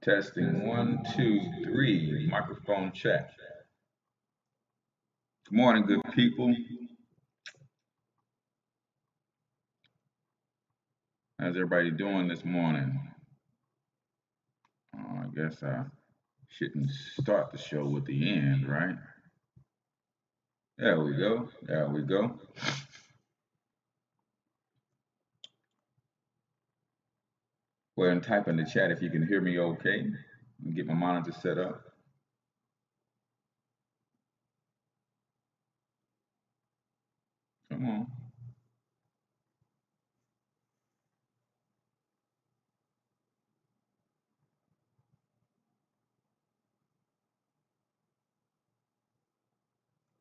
Testing 1, 2, 3. Microphone check. Good morning, good people. How's everybody doing this morning? I guess I shouldn't start the show with the end, right? There we go. There we go. Go ahead and type in the chat if you can hear me okay. Get my monitor set up. Come on.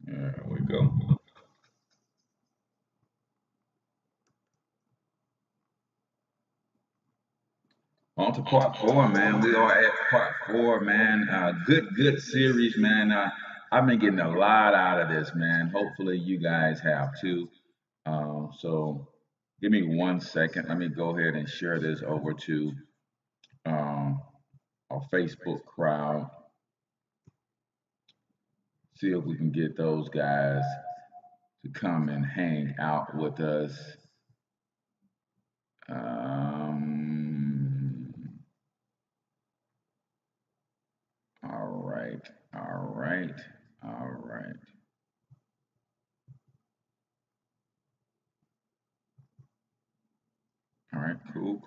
There we go. On to part 4, man. We are at part 4, man. Good series, man. I've been getting a lot out of this, man. Hopefully you guys have too. So give me 1 second. Let me go ahead and share this over to our Facebook crowd. See if we can get those guys to come and hang out with us. All right. All right, cool.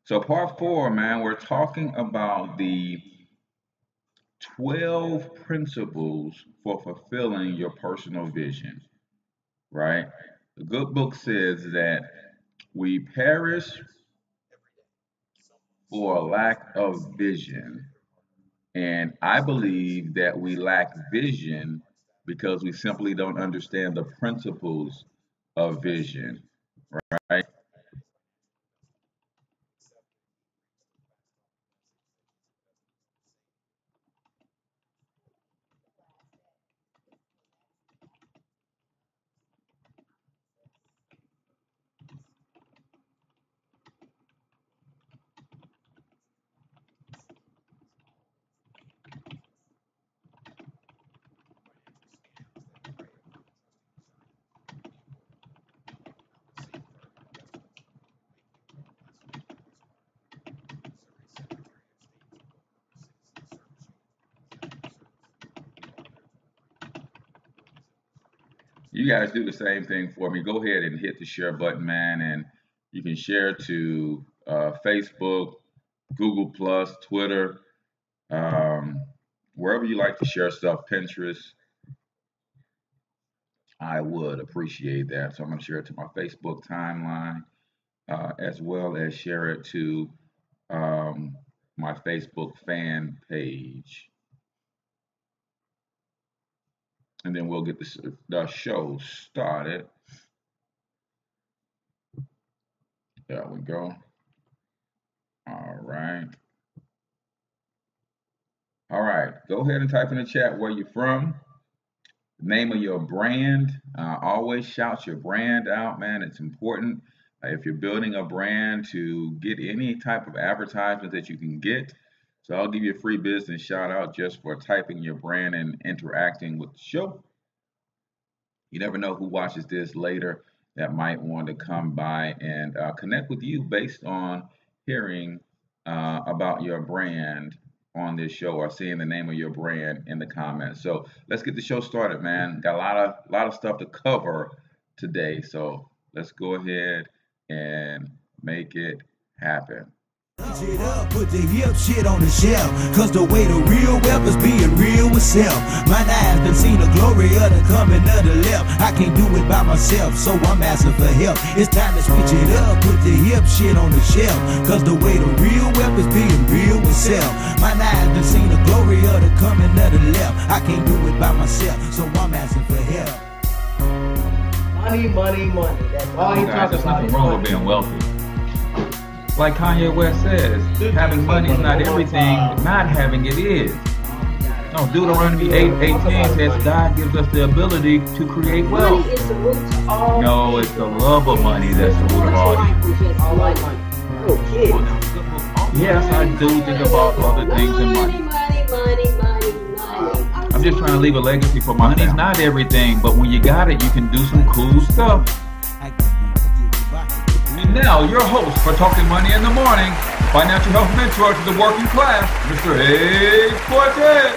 So part 4, man, we're talking about the 12 principles for fulfilling your personal vision, right? The good book says that we perish for a lack of vision. And I believe that we lack vision because we simply don't understand the principles of vision, right? You guys do the same thing for me. Go ahead and hit the share button, man, and you can share to Facebook, Google Plus, Twitter, wherever you like to share stuff, Pinterest. I would appreciate that. So I'm going to share it to my Facebook timeline, as well as share it to my Facebook fan page. And then we'll get the show started. There we go. All right. Go ahead and type in the chat where you're from, the name of your brand. Always shout your brand out, man. It's important if you're building a brand to get any type of advertisement that you can get. So I'll give you a free business shout out just for typing your brand and interacting with the show. You never know who watches this later that might want to come by and connect with you based on hearing about your brand on this show or seeing the name of your brand in the comments. So let's get the show started, man. Got a lot of stuff to cover today. So let's go ahead and make it happen. It up, put the hip shit on the shelf, cause the way the real wealth is being real with self. My eyes been seen the glory of the coming of the left. I can't do it by myself, so I'm asking for help. It's time to switch it up, put the hip shit on the shelf, cause the way the real wealth is being real with self. My eyes been seen the glory of the coming of the left. I can't do it by myself, so I'm asking for help. Money. That's all he talks about. There's nothing wrong with being wealthy. Like Kanye West says, having money is not everything, not having it is. No, Deuteronomy 8:18 says God gives us the ability to create wealth. Money is the root to all No, it's the love of money that's the root of all evil. All money. Okay. Yes, I do think about other things in money. I'm just trying to leave a legacy for my family. Money's not everything, but when you got it, you can do some cool stuff. And now, your host for Talking Money in the Morning, financial health mentor to the working class, Mr. H Cortez.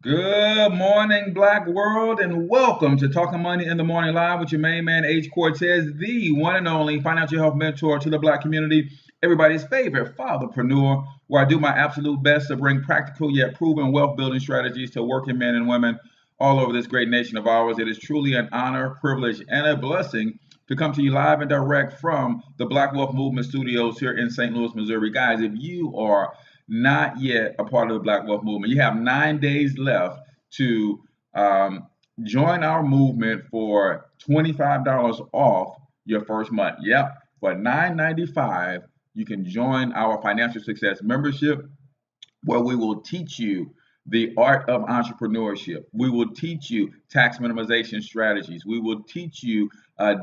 Good morning, Black world, and welcome to Talking Money in the Morning Live with your main man, H Cortez, the one and only financial health mentor to the Black community, everybody's favorite fatherpreneur, where I do my absolute best to bring practical yet proven wealth building strategies to working men and women all over this great nation of ours. It is truly an honor, privilege, and a blessing to come to you live and direct from the Black Wealth Movement Studios here in St. Louis, Missouri. Guys, if you are not yet a part of the Black Wealth Movement, you have 9 days left to join our movement for $25 off your first month. Yep, for $9.95, you can join our Financial Success membership, where we will teach you the art of entrepreneurship. We will teach you tax minimization strategies. We will teach you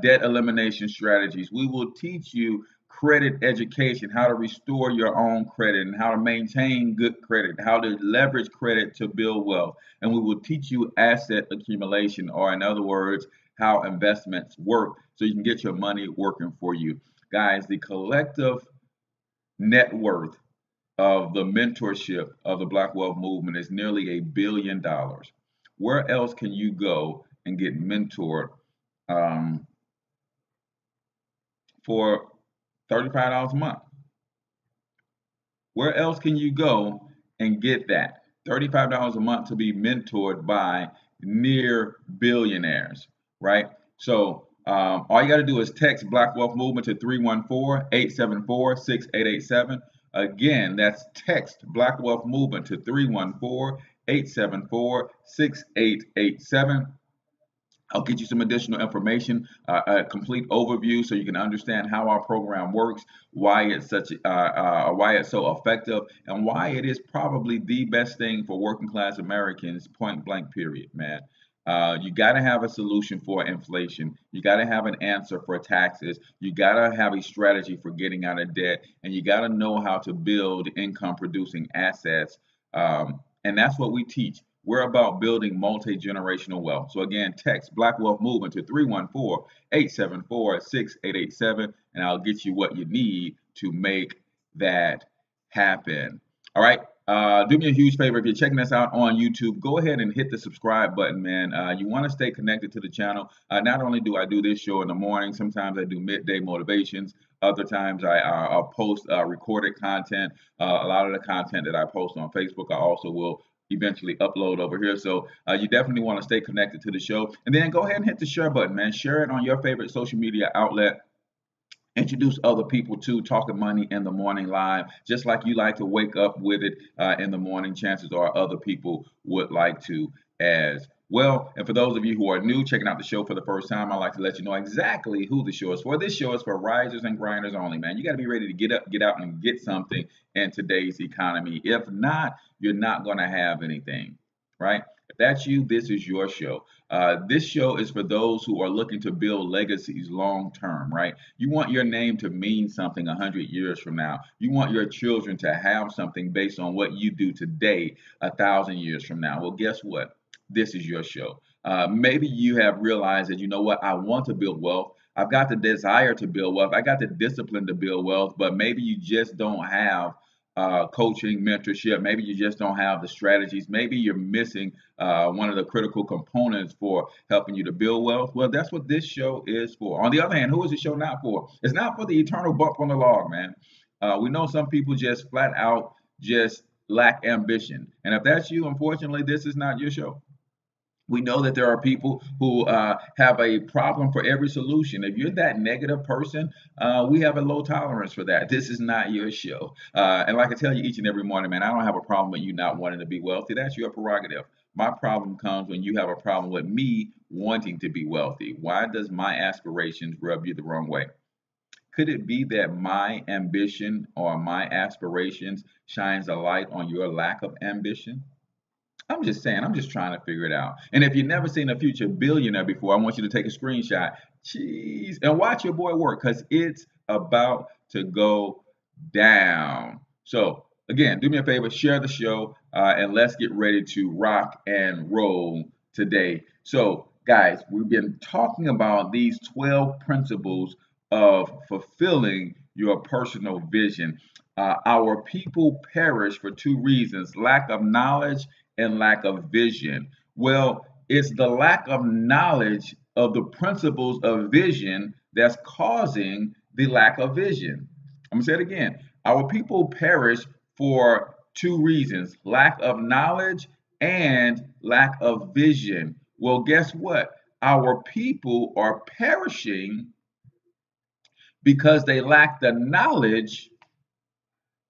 debt elimination strategies. We will teach you credit education, how to restore your own credit and how to maintain good credit, how to leverage credit to build wealth. And we will teach you asset accumulation, or in other words, how investments work so you can get your money working for you. Guys, the collective net worth of the mentorship of the Black Wealth Movement is nearly $1 billion. Where else can you go and get mentored for $35 a month? Where else can you go and get that? $35 a month to be mentored by near billionaires, right? So all you got to do is text Black Wealth Movement to 314-874-6887. Again, that's text Black Wealth Movement to 314-874-6887. I'll get you some additional information, a complete overview, so you can understand how our program works, why it's why it's so effective, and why it is probably the best thing for working class Americans. Point blank. Period, man. You got to have a solution for inflation. You got to have an answer for taxes. You got to have a strategy for getting out of debt, and you got to know how to build income-producing assets. And that's what we teach. We're about building multi-generational wealth. So again, text Black Wealth Movement to 314-874-6887, and I'll get you what you need to make that happen. All right. Do me a huge favor. If you're checking us out on YouTube, go ahead and hit the subscribe button, man. You want to stay connected to the channel. Not only do I do this show in the morning, sometimes I do midday motivations. Other times I'll post recorded content. A lot of the content that I post on Facebook, I also will eventually upload over here. So you definitely want to stay connected to the show. And then go ahead and hit the share button, man. Share it on your favorite social media outlet. Introduce other people to Talking Money in the Morning Live. Just like you like to wake up with it in the morning, chances are other people would like to as well. And for those of you who are new, checking out the show for the first time, I'd like to let you know exactly who the show is for. This show is for risers and grinders only, man. You got to be ready to get up, get out, and get something in today's economy. If not, you're not going to have anything, right? If that's you, this is your show. This show is for those who are looking to build legacies long term, right? You want your name to mean something 100 years from now. You want your children to have something based on what you do today 1,000 years from now. Well, guess what? This is your show. Maybe you have realized that, you know what, I want to build wealth. I've got the desire to build wealth. I got the discipline to build wealth, but maybe you just don't have coaching, mentorship. Maybe you just don't have the strategies. Maybe you're missing one of the critical components for helping you to build wealth. Well, that's what this show is for. On the other hand, who is the show not for? It's not for the eternal bump on the log, man. We know some people just flat out just lack ambition. And if that's you, unfortunately, this is not your show. We know that there are people who have a problem for every solution. If you're that negative person, we have a low tolerance for that. This is not your show. And like I tell you each and every morning, man, I don't have a problem with you not wanting to be wealthy. That's your prerogative. My problem comes when you have a problem with me wanting to be wealthy. Why does my aspirations rub you the wrong way? Could it be that my ambition or my aspirations shines a light on your lack of ambition? I'm just saying, I'm just trying to figure it out. And if you've never seen a future billionaire before, I want you to take a screenshot, and watch your boy work, because it's about to go down. So again, do me a favor, share the show, and let's get ready to rock and roll today. So guys, we've been talking about these 12 principles of fulfilling your personal vision. Our people perish for two reasons: lack of knowledge and lack of vision. Well, it's the lack of knowledge of the principles of vision that's causing the lack of vision. I'm going to say it again. Our people perish for two reasons: lack of knowledge and lack of vision. Well, guess what? Our people are perishing because they lack the knowledge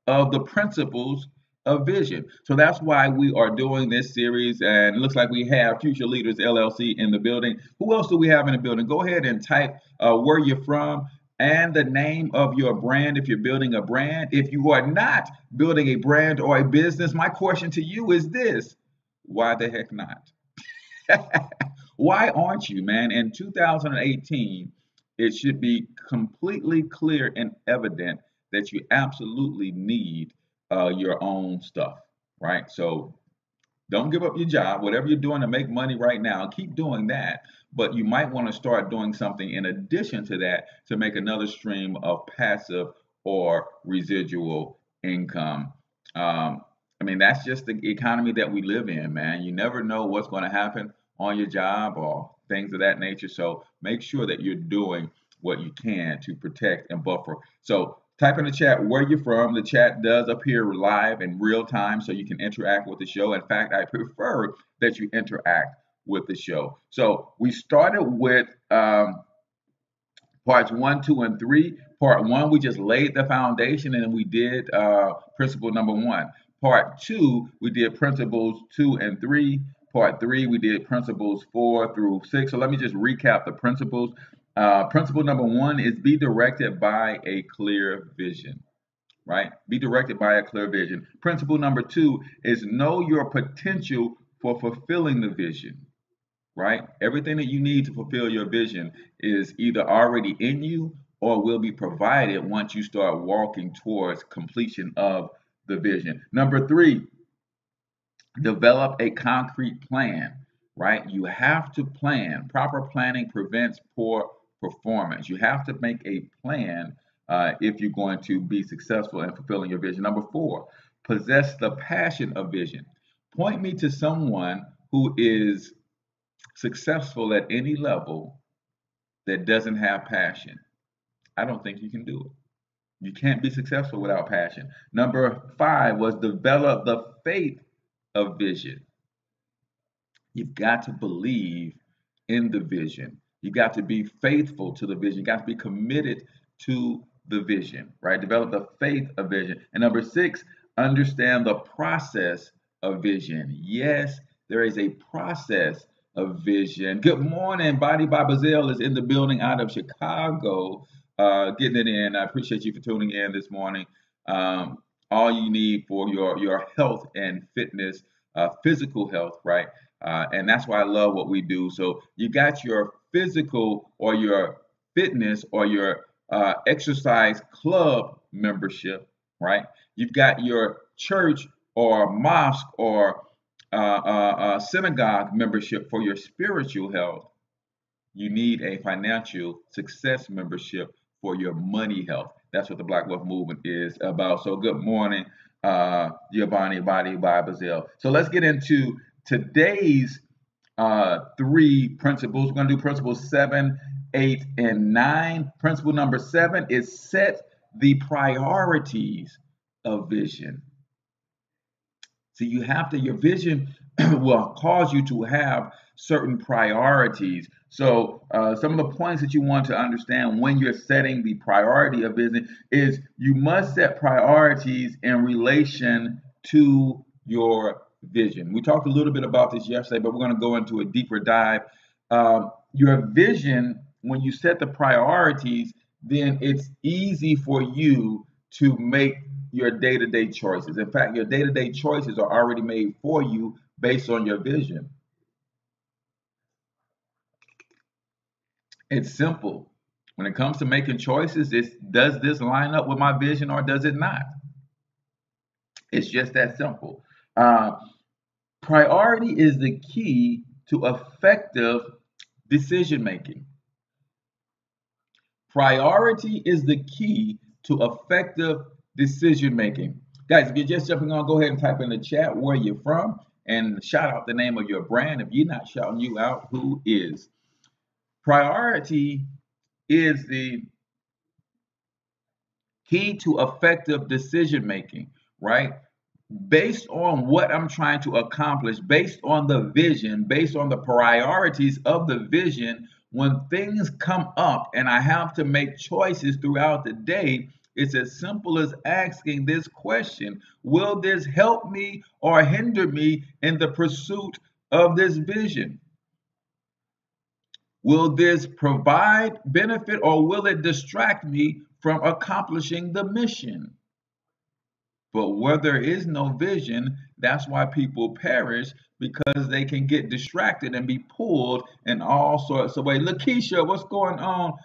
of the principles of vision. So that's why we are doing this series, and it looks like we have Future Leaders LLC in the building. Who else do we have in the building? Go ahead and type where you're from and the name of your brand if you're building a brand. If you are not building a brand or a business, my question to you is this: why the heck not? Why aren't you, man? In 2018, it should be completely clear and evident that you absolutely need your own stuff, right? So don't give up your job. Whatever you're doing to make money right now, keep doing that. But you might want to start doing something in addition to that to make another stream of passive or residual income. I mean, that's just the economy that we live in, man. You never know what's going to happen on your job or things of that nature. So make sure that you're doing what you can to protect and buffer. So type in the chat where you're from. The chat does appear live in real time, so you can interact with the show. In fact, I prefer that you interact with the show. So we started with parts 1, 2, and 3. Part 1, we just laid the foundation, and we did principle number 1. Part 2, we did principles 2 and 3. Part 3, we did principles 4 through 6. So let me just recap the principles. Principle number 1 is be directed by a clear vision, right? Be directed by a clear vision. Principle number 2 is know your potential for fulfilling the vision, right? Everything that you need to fulfill your vision is either already in you or will be provided once you start walking towards completion of the vision. Number 3, develop a concrete plan, right? You have to plan. Proper planning prevents poor performance. You have to make a plan if you're going to be successful in fulfilling your vision. Number 4, possess the passion of vision. Point me to someone who is successful at any level that doesn't have passion. I don't think you can do it. You can't be successful without passion. Number 5 was develop the faith of vision. You've got to believe in the vision. You got to be faithful to the vision. You got to be committed to the vision, right? Develop the faith of vision. And number 6, understand the process of vision. Yes, there is a process of vision. Good morning, Body by Bazille is in the building out of Chicago, getting it in. I appreciate you for tuning in this morning. All you need for your health and fitness, physical health, right? And that's why I love what we do. So you got your physical or your fitness or your exercise club membership, right? You've got your church or mosque or synagogue membership for your spiritual health. You need a financial success membership for your money health. That's what the Black Wealth Movement is about. So good morning, Giovanni Body by Bazille. So let's get into today's 3 principles. We're going to do principles 7, 8, and 9. Principle number 7 is set the priorities of vision. So you have to, your vision will cause you to have certain priorities. So some of the points that you want to understand when you're setting the priority of vision is you must set priorities in relation to your vision. We talked a little bit about this yesterday, but we're going to go into a deeper dive. Your vision, when you set the priorities, then it's easy for you to make your day-to-day choices. In fact, your day-to-day choices are already made for you based on your vision. It's simple. When it comes to making choices, does this line up with my vision or does it not? It's just that simple. Uh, Priority is the key to effective decision making. Priority is the key to effective decision making. Guys, if you're just jumping on, go ahead and type in the chat where you're from and shout out the name of your brand. If you're not shouting you out, who is? Priority is the key to effective decision making, right? Based on what I'm trying to accomplish, based on the vision, based on the priorities of the vision, when things come up and I have to make choices throughout the day, it's as simple as asking this question: will this help me or hinder me in the pursuit of this vision? Will this provide benefit or will it distract me from accomplishing the mission? But where there is no vision, that's why people perish, because they can get distracted and be pulled in all sorts of ways. Lakeisha, what's going on,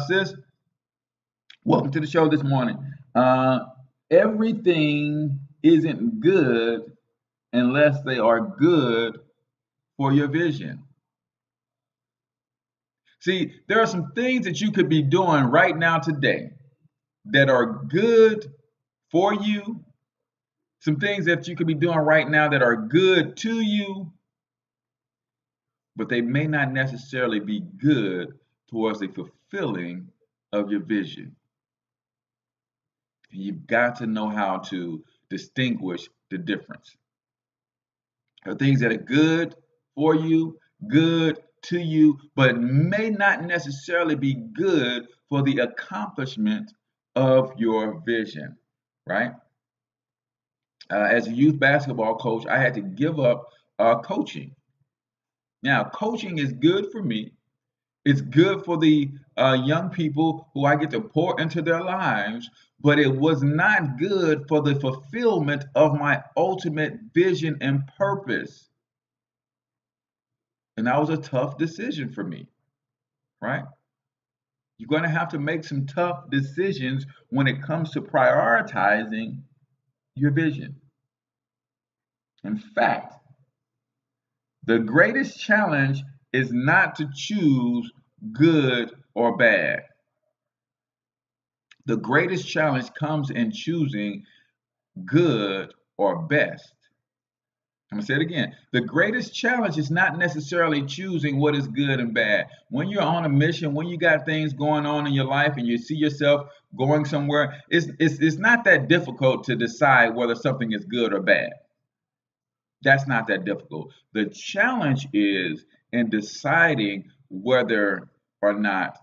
sis? Welcome to the show this morning. Everything isn't good unless they are good for your vision. See, there are some things that you could be doing right now today that are good for you, some things that you could be doing right now that are good to you, but they may not necessarily be good towards the fulfilling of your vision. You've got to know how to distinguish the difference. There are things that are good for you, good to you, but may not necessarily be good for the accomplishment of your vision, right? As a youth basketball coach, I had to give up coaching. Now, coaching is good for me. It's good for the young people who I get to pour into their lives, but it was not good for the fulfillment of my ultimate vision and purpose. And that was a tough decision for me, right? You're going to have to make some tough decisions when it comes to prioritizing your vision. In fact, the greatest challenge is not to choose good or bad. The greatest challenge comes in choosing good or best. I'm going to say it again. The greatest challenge is not necessarily choosing what is good and bad. When you're on a mission, when you got things going on in your life and you see yourself going somewhere, it's not that difficult to decide whether something is good or bad. That's not that difficult. The challenge is in deciding whether or not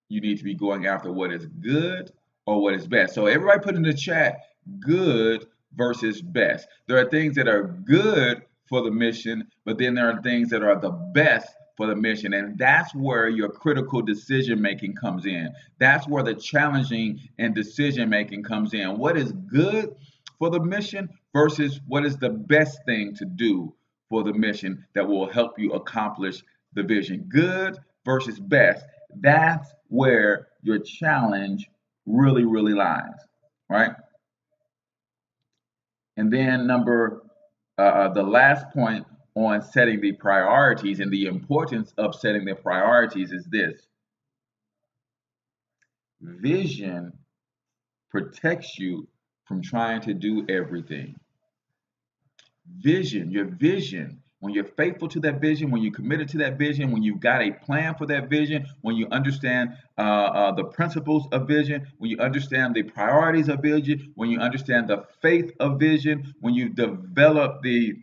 you need to be going after what is good or what is best. So everybody put in the chat good versus best. There are things that are good for the mission, but then there are things that are the best for the mission. And that's where your critical decision making comes in. That's where the challenging and decision making comes in. What is good for the mission versus what is the best thing to do for the mission that will help you accomplish the vision. Good versus best. That's where your challenge really, really lies, right? And then the last point on setting the priorities and the importance of setting the priorities is this. Vision protects you from trying to do everything. Vision, your vision, when you're faithful to that vision, when you're committed to that vision, when you've got a plan for that vision, when you understand the principles of vision, when you understand the priorities of vision, when you understand the faith of vision, when you develop the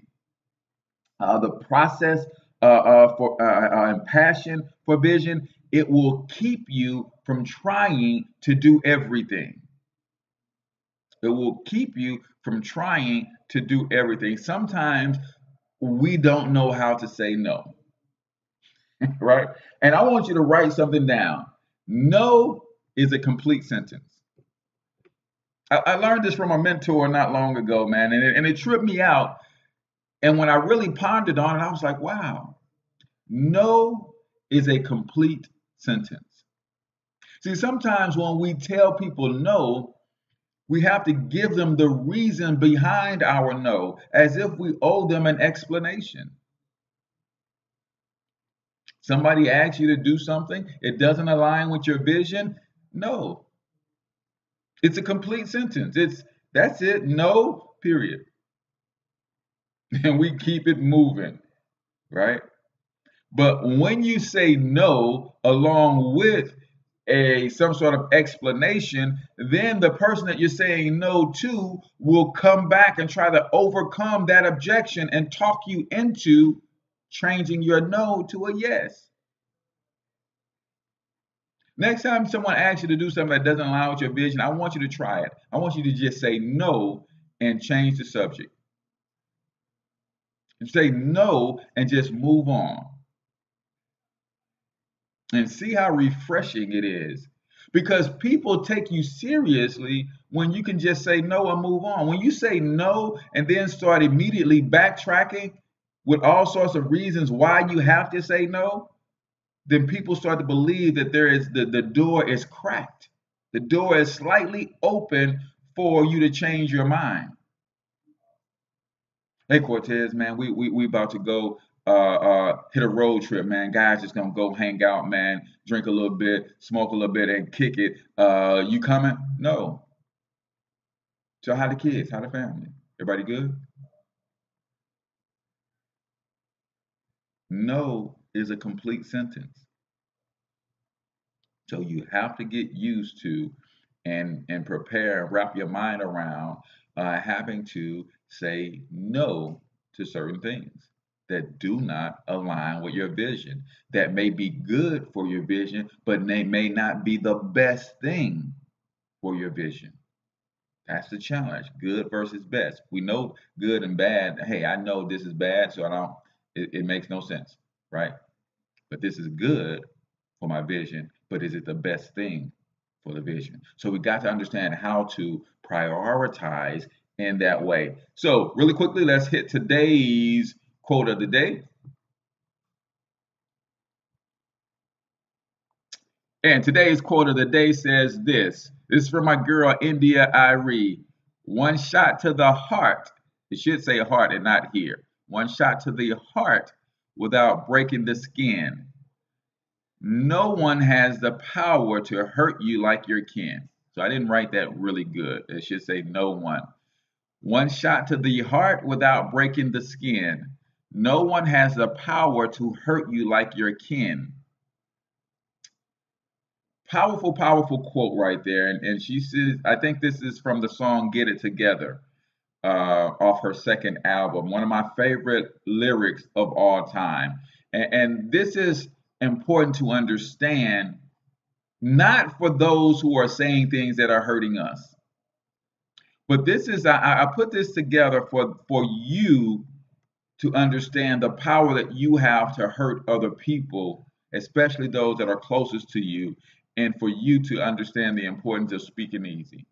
process and passion for vision, it will keep you from trying to do everything. It will keep you from trying to do everything. Sometimes we don't know how to say no, right? And I want you to write something down. No is a complete sentence. I learned this from a mentor not long ago, man, and it tripped me out. And when I really pondered on it, I was like, wow, no is a complete sentence. See, sometimes when we tell people no, we have to give them the reason behind our no, as if we owe them an explanation. Somebody asks you to do something, it doesn't align with your vision. No, it's a complete sentence. That's it. No, period. And we keep it moving, right? But when you say no along with a some sort of explanation, then the person that you're saying no to will come back and try to overcome that objection and talk you into changing your no to a yes. Next time someone asks you to do something that doesn't align with your vision, I want you to try it. I want you to just say no and change the subject. Say no and just move on. And see how refreshing it is. Because people take you seriously when you can just say no and move on. When you say no and then start immediately backtracking with all sorts of reasons why you have to say no, then people start to believe that the door is cracked. The door is slightly open for you to change your mind. Hey Cortez, man, we about to go hit a road trip, man. Guys just gonna go hang out, man, drink a little bit, smoke a little bit, and kick it. You coming? No. So how the kids? How the family? Everybody good? No is a complete sentence. So you have to get used to and prepare, wrap your mind around having to say no to certain things that do not align with your vision, that may be good for your vision, but they may not be the best thing for your vision. That's the challenge. Good versus best. We know good and bad. Hey, I know this is bad, so I don't, it makes no sense, right? But this is good for my vision, but is it the best thing for the vision? So we got to understand how to prioritize in that way. So really quickly, let's hit today's quote of the day. And today's quote of the day says this. This is from my girl, India Irie. One shot to the heart. It should say heart and not here. One shot to the heart without breaking the skin. No one has the power to hurt you like your kin. So I didn't write that really good. It should say no one. One shot to the heart without breaking the skin. No one has the power to hurt you like your kin. Powerful, powerful quote right there. And she says, I think this is from the song Get It Together off her second album. One of my favorite lyrics of all time. And this is important to understand, not for those who are saying things that are hurting us. But this is, I put this together for you to understand the power that you have to hurt other people, especially those that are closest to you, and for you to understand the importance of speaking easy.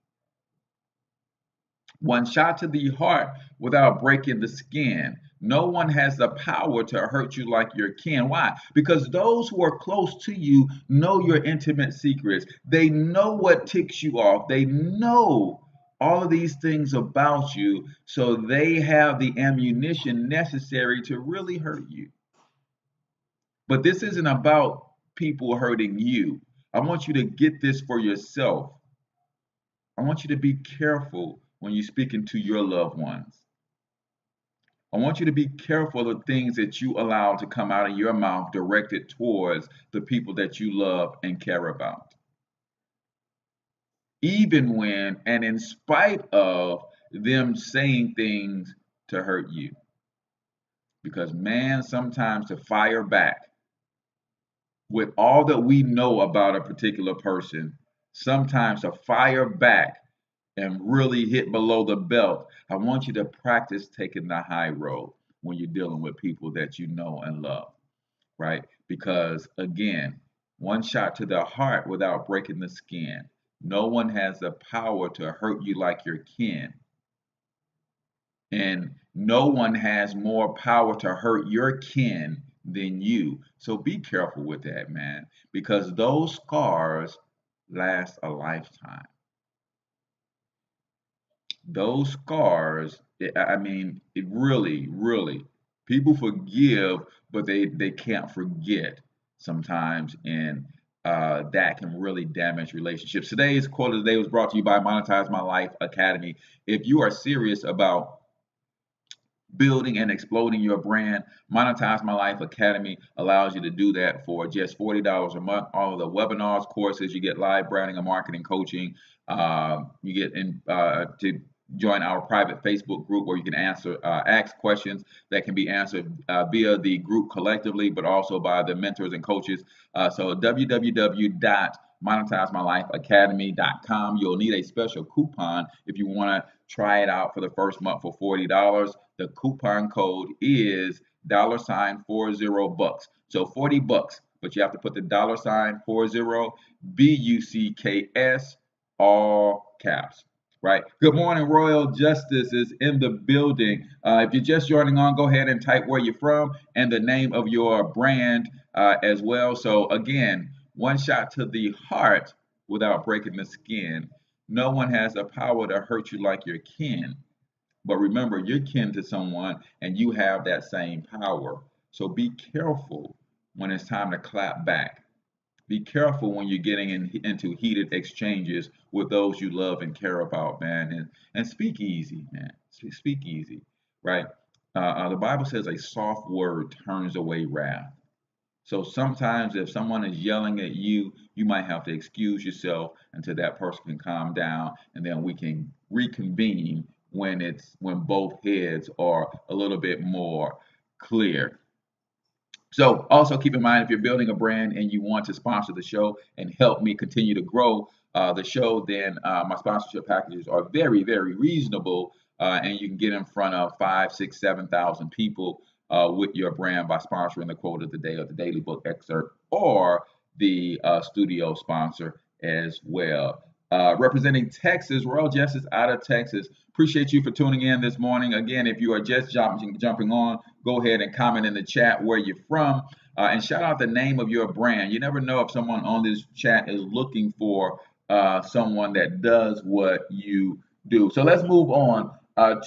One shot to the heart without breaking the skin. No one has the power to hurt you like your kin. Why? Because those who are close to you know your intimate secrets. They know what ticks you off. They know all of these things about you, so they have the ammunition necessary to really hurt you. But this isn't about people hurting you. I want you to get this for yourself. I want you to be careful when you're speaking to your loved ones. I want you to be careful of things that you allow to come out of your mouth directed towards the people that you love and care about. Even when and in spite of them saying things to hurt you. Because man, sometimes to fire back with all that we know about a particular person, sometimes to fire back and really hit below the belt, I want you to practice taking the high road when you're dealing with people that you know and love, right? Because again, one shot to the heart without breaking the skin. No one has the power to hurt you like your kin. And no one has more power to hurt your kin than you. So be careful with that, man, because those scars last a lifetime. Those scars, I mean, it really, really, people forgive, but they can't forget sometimes, and that can really damage relationships. Today's quote of the day was brought to you by Monetize My Life Academy. If you are serious about building and exploding your brand, Monetize My Life Academy allows you to do that for just $40 a month. All of the webinars, courses, you get live branding and marketing coaching. You get to join our private Facebook group where you can ask questions that can be answered via the group collectively, but also by the mentors and coaches. So www.monetizemylifeacademy.com. You'll need a special coupon if you want to try it out for the first month for $40. The coupon code is $40. So $40, but you have to put the $40 BUCKS, all caps. Right. Good morning. Royal Justice is in the building. If you're just joining on, go ahead and type where you're from and the name of your brand as well. So again, one shot to the heart without breaking the skin. No one has the power to hurt you like your kin. But remember, you're kin to someone and you have that same power. So be careful when it's time to clap back. Be careful when you're getting into heated exchanges with those you love and care about, man. And speak easy, man. Speak easy, right? The Bible says a soft word turns away wrath. So sometimes if someone is yelling at you, you might have to excuse yourself until that person can calm down, and then we can reconvene when both heads are a little bit more clear. So also keep in mind, if you're building a brand and you want to sponsor the show and help me continue to grow the show, then my sponsorship packages are very, very reasonable, and you can get in front of 5, 6, 7,000 people with your brand by sponsoring the quote of the day or the daily book excerpt or the studio sponsor as well. Representing Texas, Royal Justice out of Texas. Appreciate you for tuning in this morning. Again, if you are just jumping on, go ahead and comment in the chat where you're from and shout out the name of your brand. You never know if someone on this chat is looking for someone that does what you do. So let's move on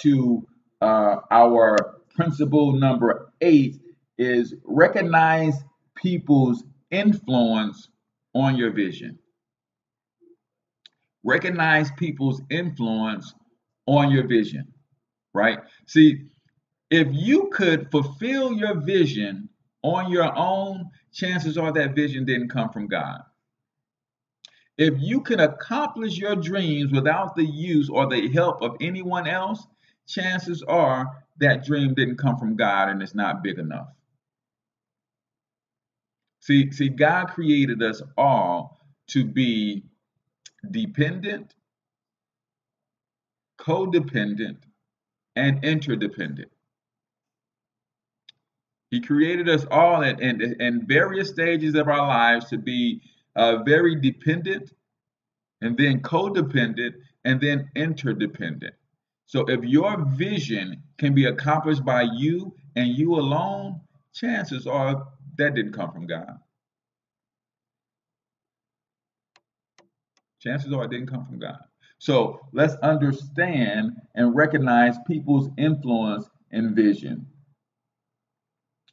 to our principle number 8 is recognize people's influence on your vision. Recognize people's influence on your vision, right? See, if you could fulfill your vision on your own, chances are that vision didn't come from God. If you can accomplish your dreams without the use or the help of anyone else, chances are that dream didn't come from God and it's not big enough. See, God created us all to be dependent, codependent, and interdependent. He created us all in various stages of our lives to be very dependent, and then codependent, and then interdependent. So if your vision can be accomplished by you and you alone, chances are that didn't come from God. Chances are it didn't come from God. So let's understand and recognize people's influence and vision.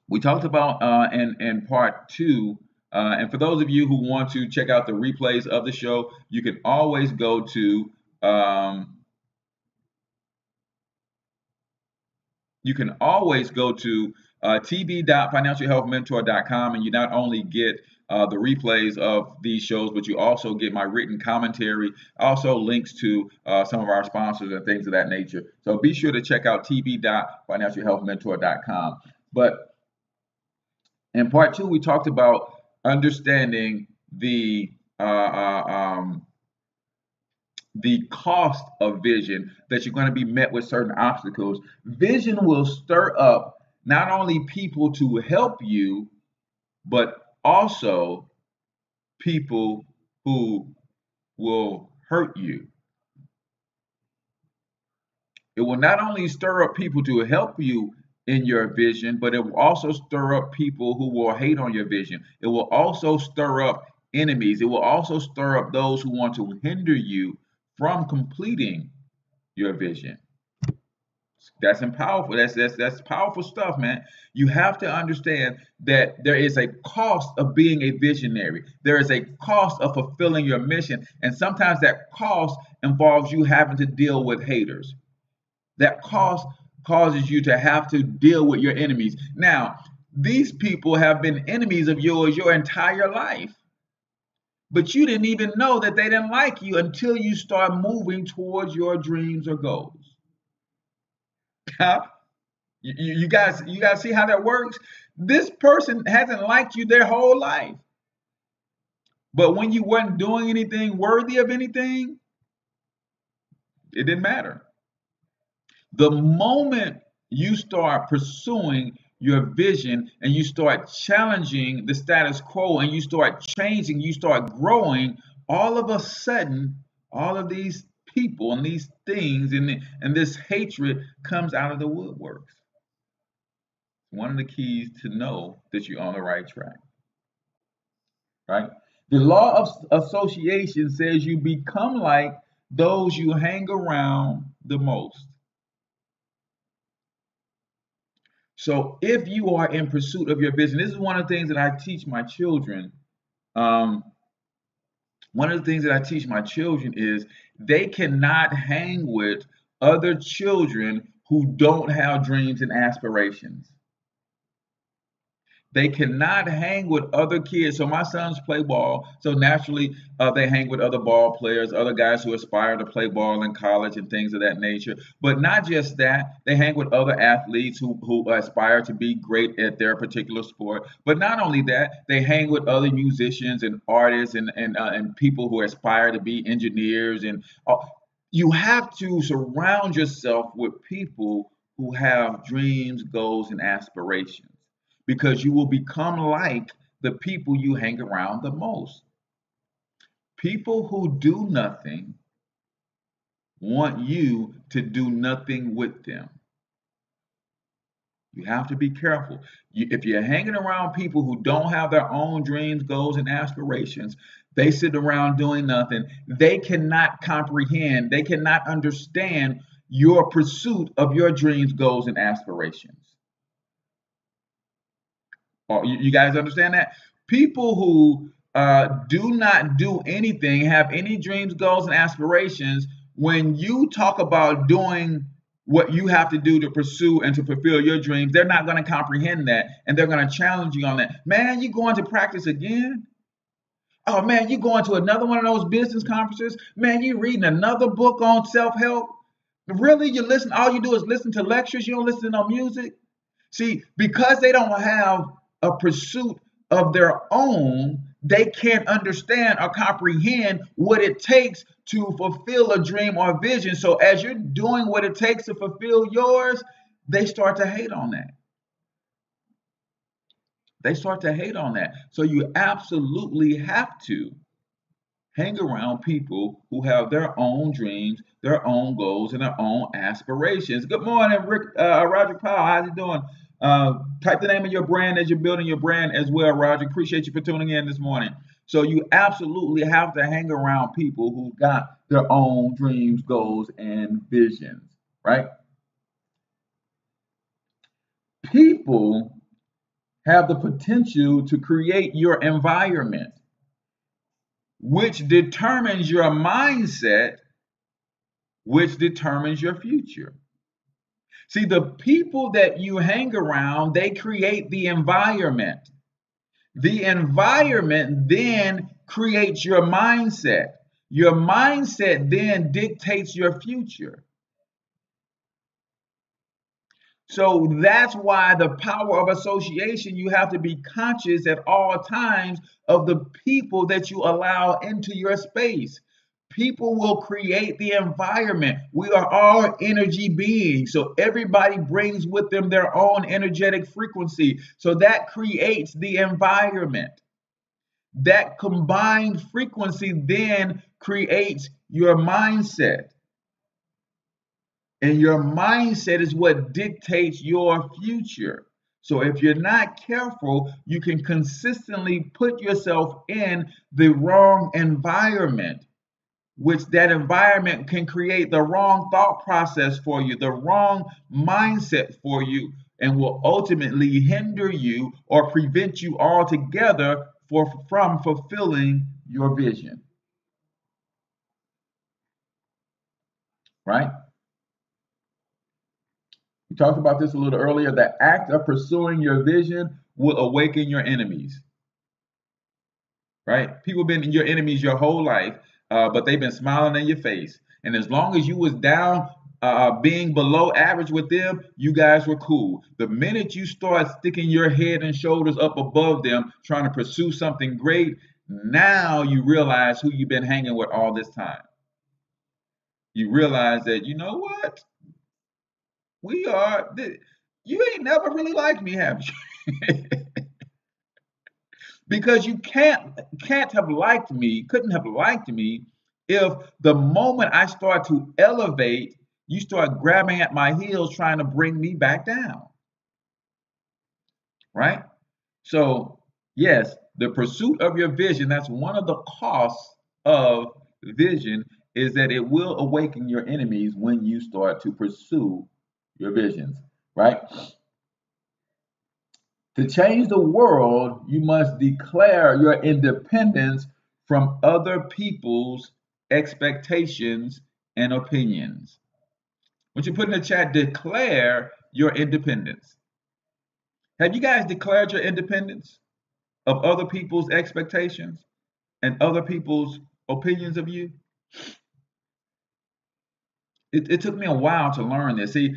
We talked about in part 2, and for those of you who want to check out the replays of the show, you can always go to tv.financialhealthmentor.com, and you not only get the replays of these shows, but you also get my written commentary, also links to some of our sponsors and things of that nature. So be sure to check out tv.financialhealthmentor.com. But in part 2, we talked about understanding the cost of vision, that you're going to be met with certain obstacles. Vision will stir up not only people to help you, but also people who will hurt you. It will not only stir up people to help you in your vision, but it will also stir up people who will hate on your vision. It will also stir up enemies. It will also stir up those who want to hinder you from completing your vision. That's powerful. That's powerful stuff, man. You have to understand that there is a cost of being a visionary. There is a cost of fulfilling your mission, and sometimes that cost involves you having to deal with haters. That cost causes you to have to deal with your enemies. Now, these people have been enemies of yours your entire life, but you didn't even know that they didn't like you until you start moving towards your dreams or goals. You guys see how that works? This person hasn't liked you their whole life, but when you weren't doing anything worthy of anything, it didn't matter. The moment you start pursuing your vision and you start challenging the status quo and you start changing, you start growing, all of a sudden, all of these people and these things and this hatred comes out of the woodworks. One of the keys to know that you're on the right track, right? The law of association says you become like those you hang around the most. So if you are in pursuit of your vision, this is one of the things that I teach my children. One of the things that I teach my children is they cannot hang with other children who don't have dreams and aspirations. They cannot hang with other kids. So my sons play ball. So naturally, they hang with other ball players, other guys who aspire to play ball in college and things of that nature. But not just that, they hang with other athletes who aspire to be great at their particular sport. But not only that, they hang with other musicians and artists and people who aspire to be engineers. And you have to surround yourself with people who have dreams, goals, and aspirations, because you will become like the people you hang around the most. People who do nothing want you to do nothing with them. You have to be careful. If you're hanging around people who don't have their own dreams, goals, and aspirations, they sit around doing nothing. They cannot comprehend, they cannot understand your pursuit of your dreams, goals, and aspirations. You guys understand that? People who do not do anything, have any dreams, goals, and aspirations, when you talk about doing what you have to do to pursue and to fulfill your dreams, they're not going to comprehend that, and they're going to challenge you on that. Man, you going to practice again? Oh man, you going to another one of those business conferences? Man, you reading another book on self-help? Really? You listen, all you do is listen to lectures, you don't listen to no music? See, because they don't have a pursuit of their own, they can't understand or comprehend what it takes to fulfill a dream or vision. So as you're doing what it takes to fulfill yours, they start to hate on that. They start to hate on that. So you absolutely have to hang around people who have their own dreams, their own goals, and their own aspirations. Good morning, Roger Powell. How's it doing? Type the name of your brand as you're building your brand as well, Roger. Appreciate you for tuning in this morning. So you absolutely have to hang around people who got their own dreams, goals, and visions, right? People have the potential to create your environment, which determines your mindset, which determines your future. See, the people that you hang around, they create the environment. The environment then creates your mindset. Your mindset then dictates your future. So that's why the power of association, you have to be conscious at all times of the people that you allow into your space. People will create the environment. We are all energy beings. So everybody brings with them their own energetic frequency. So that creates the environment. That combined frequency then creates your mindset. And your mindset is what dictates your future. So if you're not careful, you can consistently put yourself in the wrong environment, which that environment can create the wrong thought process for you, the wrong mindset for you, and will ultimately hinder you or prevent you altogether from fulfilling your vision. Right? We talked about this a little earlier. The act of pursuing your vision will awaken your enemies. Right? People have been your enemies your whole life, but they've been smiling in your face. And as long as you was down, being below average with them, you guys were cool. The minute you start sticking your head and shoulders up above them, trying to pursue something great, now you realize who you've been hanging with all this time. You realize that, you know what? We are, you ain't never really liked me, have you? Because you can't have liked me, couldn't have liked me if the moment I start to elevate, you start grabbing at my heels trying to bring me back down. Right? So, yes, the pursuit of your vision, that's one of the costs of vision, is that it will awaken your enemies when you start to pursue your visions, right? To change the world, you must declare your independence from other people's expectations and opinions. What you put in the chat, declare your independence. Have you guys declared your independence of other people's expectations and other people's opinions of you? It took me a while to learn this. See,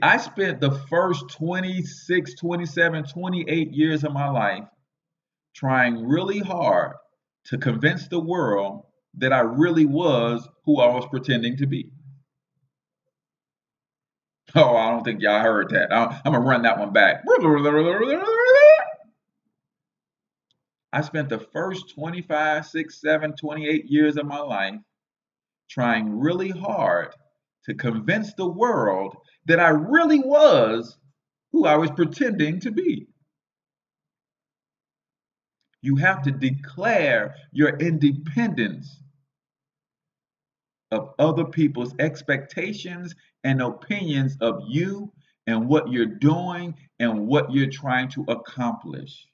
I spent the first 26, 27, 28 years of my life trying really hard to convince the world that I really was who I was pretending to be. Oh, I don't think y'all heard that. I'm going to run that one back. I spent the first 25, 6, 7, 28 years of my life trying really hard to convince the world that I really was who I was pretending to be. You have to declare your independence of other people's expectations and opinions of you and what you're doing and what you're trying to accomplish.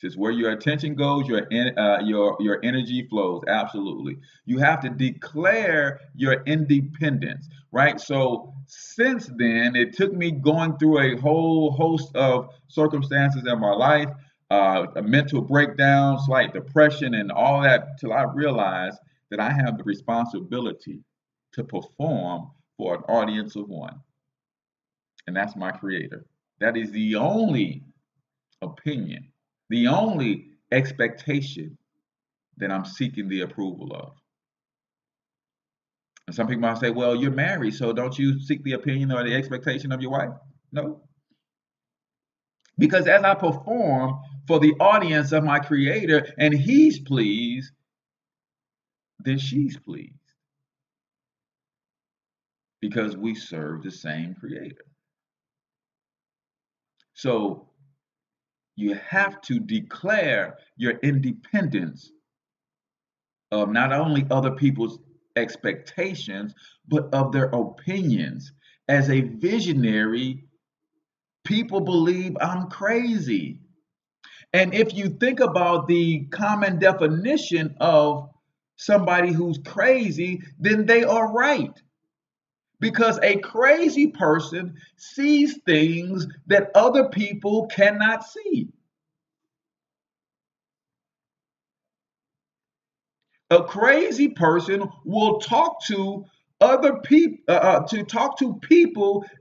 It's where your attention goes, your energy flows. Absolutely, you have to declare your independence, right? So since then, it took me going through a whole host of circumstances in my life, a mental breakdown, slight depression, and all that, till I realized that I have the responsibility to perform for an audience of one, and that's my Creator. That is the only opinion, the only expectation that I'm seeking the approval of. And some people might say, well, you're married, so don't you seek the opinion or the expectation of your wife? No. Because as I perform for the audience of my Creator and He's pleased, then she's pleased. Because we serve the same Creator. So you have to declare your independence of not only other people's expectations, but of their opinions. As a visionary, people believe I'm crazy. And if you think about the common definition of somebody who's crazy, then they are right. Because a crazy person sees things that other people cannot see. A crazy person will talk to other people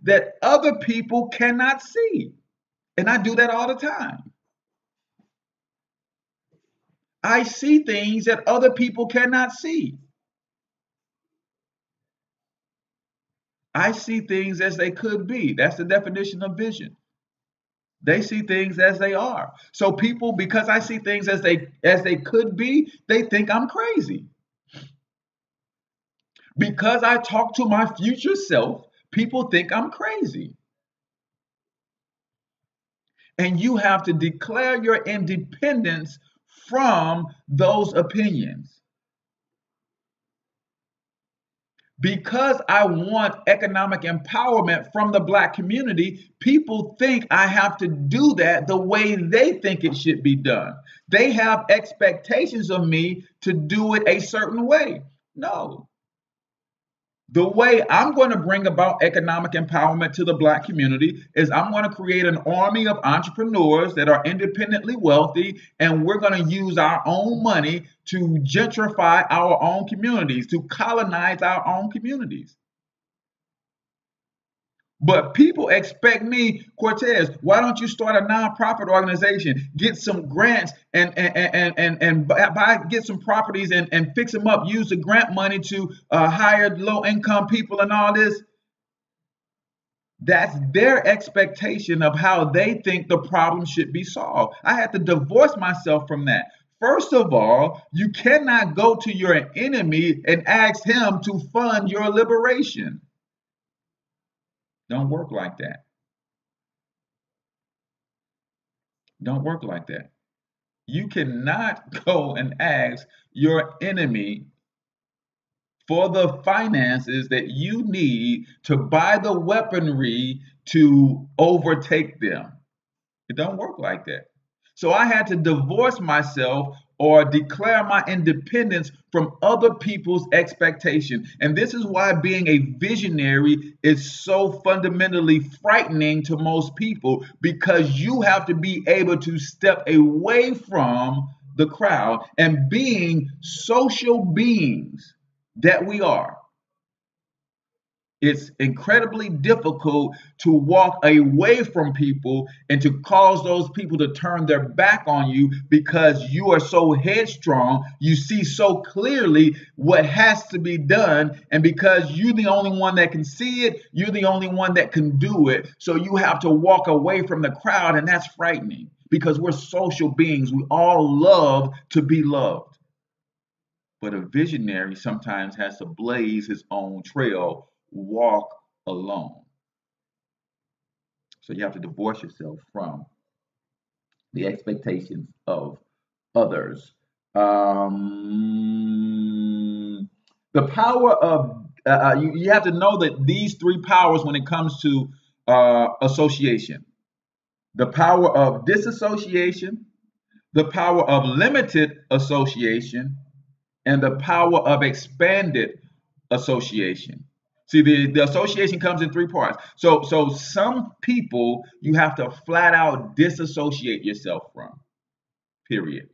that other people cannot see, and I do that all the time. I see things that other people cannot see. I see things as they could be. That's the definition of vision. They see things as they are. So people, because I see things as they could be, they think I'm crazy. Because I talk to my future self, People think I'm crazy. And you have to declare your independence from those opinions. Because I want economic empowerment from the Black community, people think I have to do that the way they think it should be done. They have expectations of me to do it a certain way. No. The way I'm going to bring about economic empowerment to the Black community is I'm going to create an army of entrepreneurs that are independently wealthy, and we're going to use our own money to gentrify our own communities, to colonize our own communities. But people expect me, Cortez, why don't you start a nonprofit organization, get some grants and get some properties and fix them up, use the grant money to hire low income people and all this. That's their expectation of how they think the problem should be solved. I had to divorce myself from that. First of all, you cannot go to your enemy and ask him to fund your liberation. Don't work like that. Don't work like that. You cannot go and ask your enemy for the finances that you need to buy the weaponry to overtake them. It don't work like that. So I had to divorce myself or declare my independence from other people's expectation. And this is why being a visionary is so fundamentally frightening to most people, because you have to be able to step away from the crowd, and being social beings that we are, it's incredibly difficult to walk away from people and to cause those people to turn their back on you because you are so headstrong. You see so clearly what has to be done. And because you're the only one that can see it, you're the only one that can do it. So you have to walk away from the crowd. And that's frightening because we're social beings. We all love to be loved. But a visionary sometimes has to blaze his own trail, walk alone. So you have to divorce yourself from the expectations of others. The power of, you have to know that these three powers when it comes to association: the power of disassociation, the power of limited association, and the power of expanded association. See, the association comes in three parts. So some people you have to flat out disassociate yourself from, period.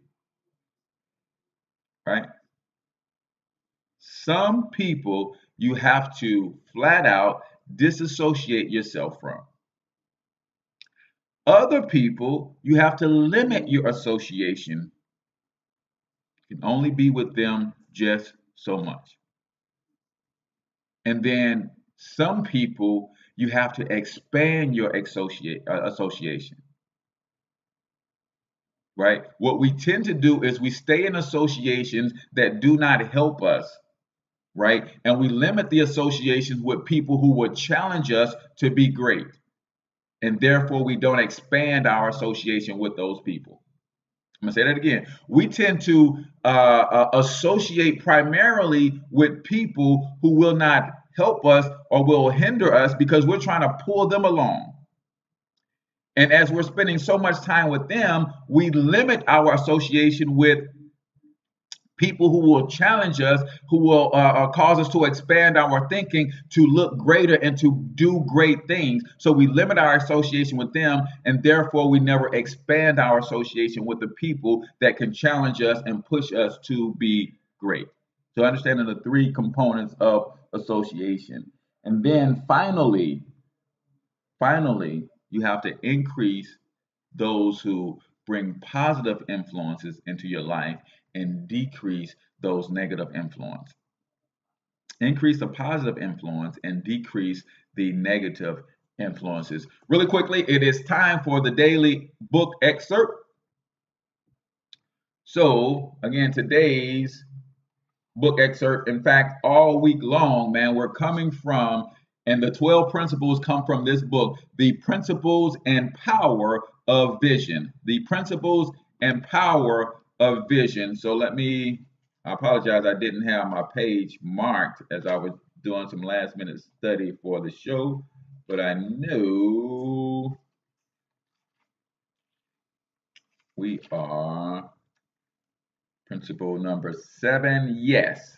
Right? Some people you have to flat out disassociate yourself from. Other people you have to limit your association. You can only be with them just so much. And then some people, you have to expand your association, right? What we tend to do is we stay in associations that do not help us, right? And we limit the associations with people who would challenge us to be great. And therefore, we don't expand our association with those people. I'm going to say that again. We tend to associate primarily with people who will not help us or will hinder us because we're trying to pull them along. And as we're spending so much time with them, we limit our association with people who will challenge us, who will cause us to expand our thinking, to look greater and to do great things. So we limit our association with them, and therefore we never expand our association with the people that can challenge us and push us to be great. So understanding the three components of association. And then finally, you have to increase those who bring positive influences into your life and decrease those negative influence. Increase the positive influence and decrease the negative influences. Really quickly, it is time for the daily book excerpt. So again, today's book excerpt, in fact, all week long, man, we're coming from And the 12 principles come from this book, The Principles and Power of Vision. The Principles and Power of Vision. So I apologize, I didn't have my page marked as I was doing some last minute study for the show, but I knew we are principle number 7. Yes.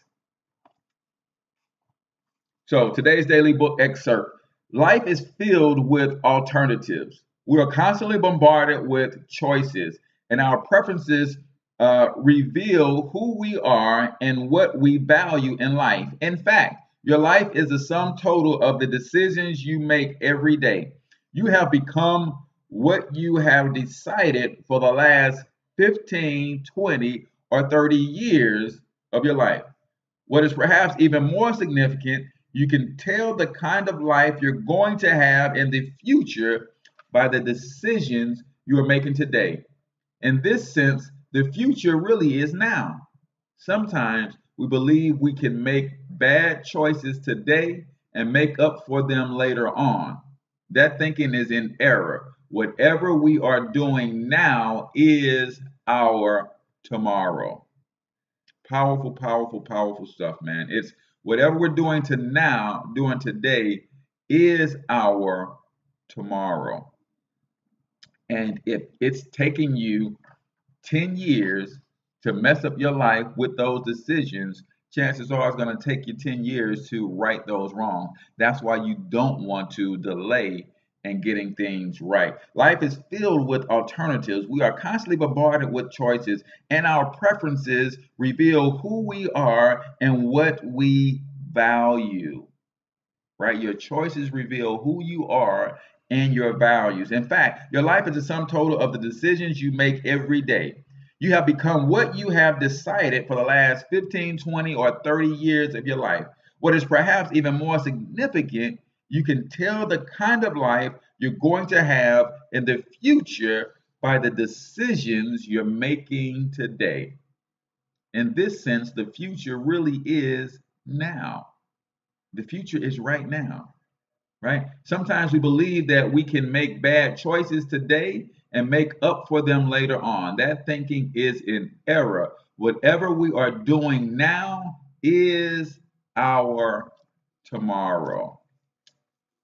So today's daily book excerpt. Life is filled with alternatives. We are constantly bombarded with choices, and our preferences reveal who we are and what we value in life. In fact, your life is the sum total of the decisions you make every day. You have become what you have decided for the last 15, 20, or 30 years of your life. What is perhaps even more significant, you can tell the kind of life you're going to have in the future by the decisions you are making today. In this sense, the future really is now. Sometimes we believe we can make bad choices today and make up for them later on. That thinking is in error. Whatever we are doing now is our tomorrow. Powerful, powerful, powerful stuff, man. It's whatever we're doing doing today is our tomorrow. And if it's taking you 10 years to mess up your life with those decisions, chances are it's going to take you 10 years to right those wrongs. That's why you don't want to delay and getting things right. Life is filled with alternatives. We are constantly bombarded with choices, and our preferences reveal who we are and what we value. Right? Your choices reveal who you are and your values. In fact, your life is the sum total of the decisions you make every day. You have become what you have decided for the last 15, 20, or 30 years of your life. What is perhaps even more significant, you can tell the kind of life you're going to have in the future by the decisions you're making today. In this sense, the future really is now. The future is right now, right? Sometimes we believe that we can make bad choices today and make up for them later on. That thinking is in error. Whatever we are doing now is our tomorrow.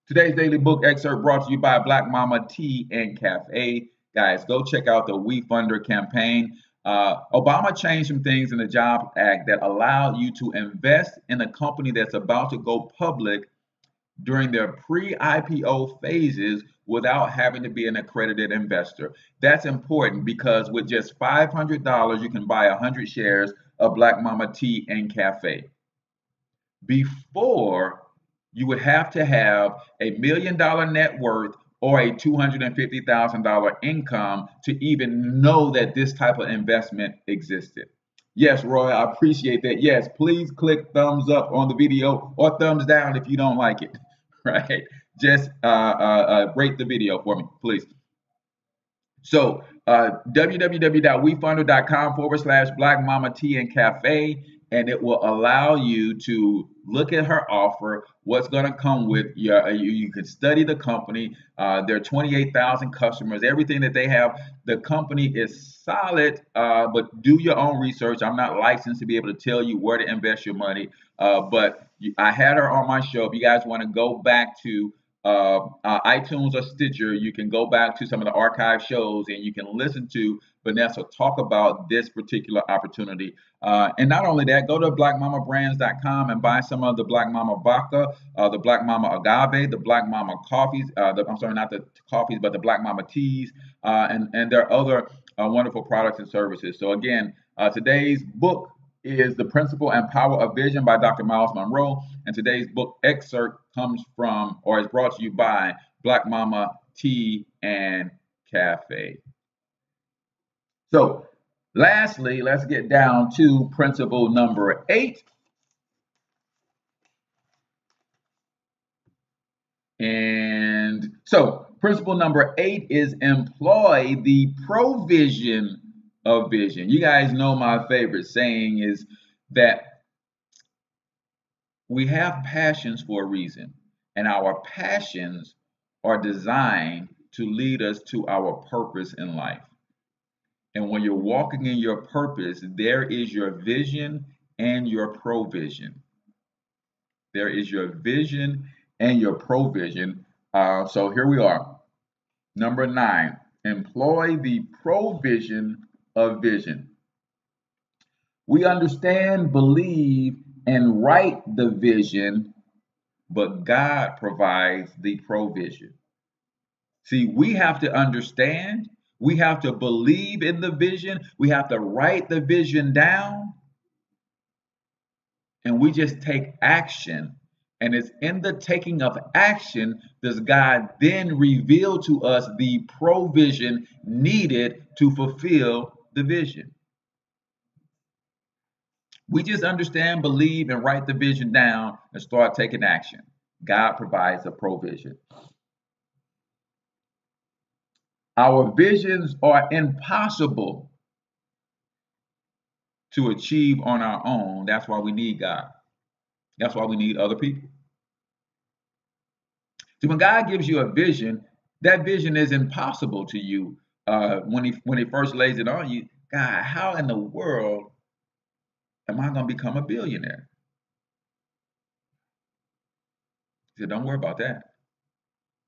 Today's daily book excerpt brought to you by Black Mama Tea and Cafe. Guys, go check out the We Funder campaign. Obama changed some things in the Jobs Act that allow you to invest in a company that's about to go public during their pre-IPO phases without having to be an accredited investor. That's important because with just $500, you can buy 100 shares of Black Mama Tea and Cafe. Before, you would have to have $1 million net worth or a $250,000 income to even know that this type of investment existed. Yes, Roy, I appreciate that. Yes, please click thumbs up on the video or thumbs down if you don't like it, right? Just rate the video for me, please. So www.wefunder.com/Black Mama Tea and Cafe, and it will allow you to look at her offer, what's going to come with you can study the company. There are 28,000 customers, everything that they have. The company is solid, but do your own research. I'm not licensed to be able to tell you where to invest your money, but I had her on my show. If you guys want to go back to iTunes or Stitcher, you can go back to some of the archive shows and you can listen to Vanessa talk about this particular opportunity. And not only that, go to blackmamabrands.com and buy some of the Black Mama Vodka, the Black Mama Agave, the Black Mama coffees, I'm sorry, not the coffees, but the Black Mama teas, and there are other wonderful products and services. So again, today's book is The Principle and Power of Vision by Dr. Myles Munroe. And today's book excerpt comes from, or is brought to you by, Black Mama Tea and Cafe. So lastly, let's get down to principle number 8. And so principle number 8 is employ the provision of vision. You guys know my favorite saying is that we have passions for a reason. and our passions are designed to lead us to our purpose in life. And when you're walking in your purpose, there is your vision and your provision. There is your vision and your provision. So here we are. Number 9, employ the provision of vision. We understand, believe, and write the vision, but God provides the provision. See, we have to understand, we have to believe in the vision, we have to write the vision down, and we just take action. And it's in the taking of action does God then reveal to us the provision needed to fulfill the vision. We just understand, believe, and write the vision down and start taking action. God provides a provision. Our visions are impossible to achieve on our own. That's why we need God. That's why we need other people. See, when God gives you a vision, that vision is impossible to you. When He first lays it on you, God, how in the world am I going to become a billionaire? He said, don't worry about that.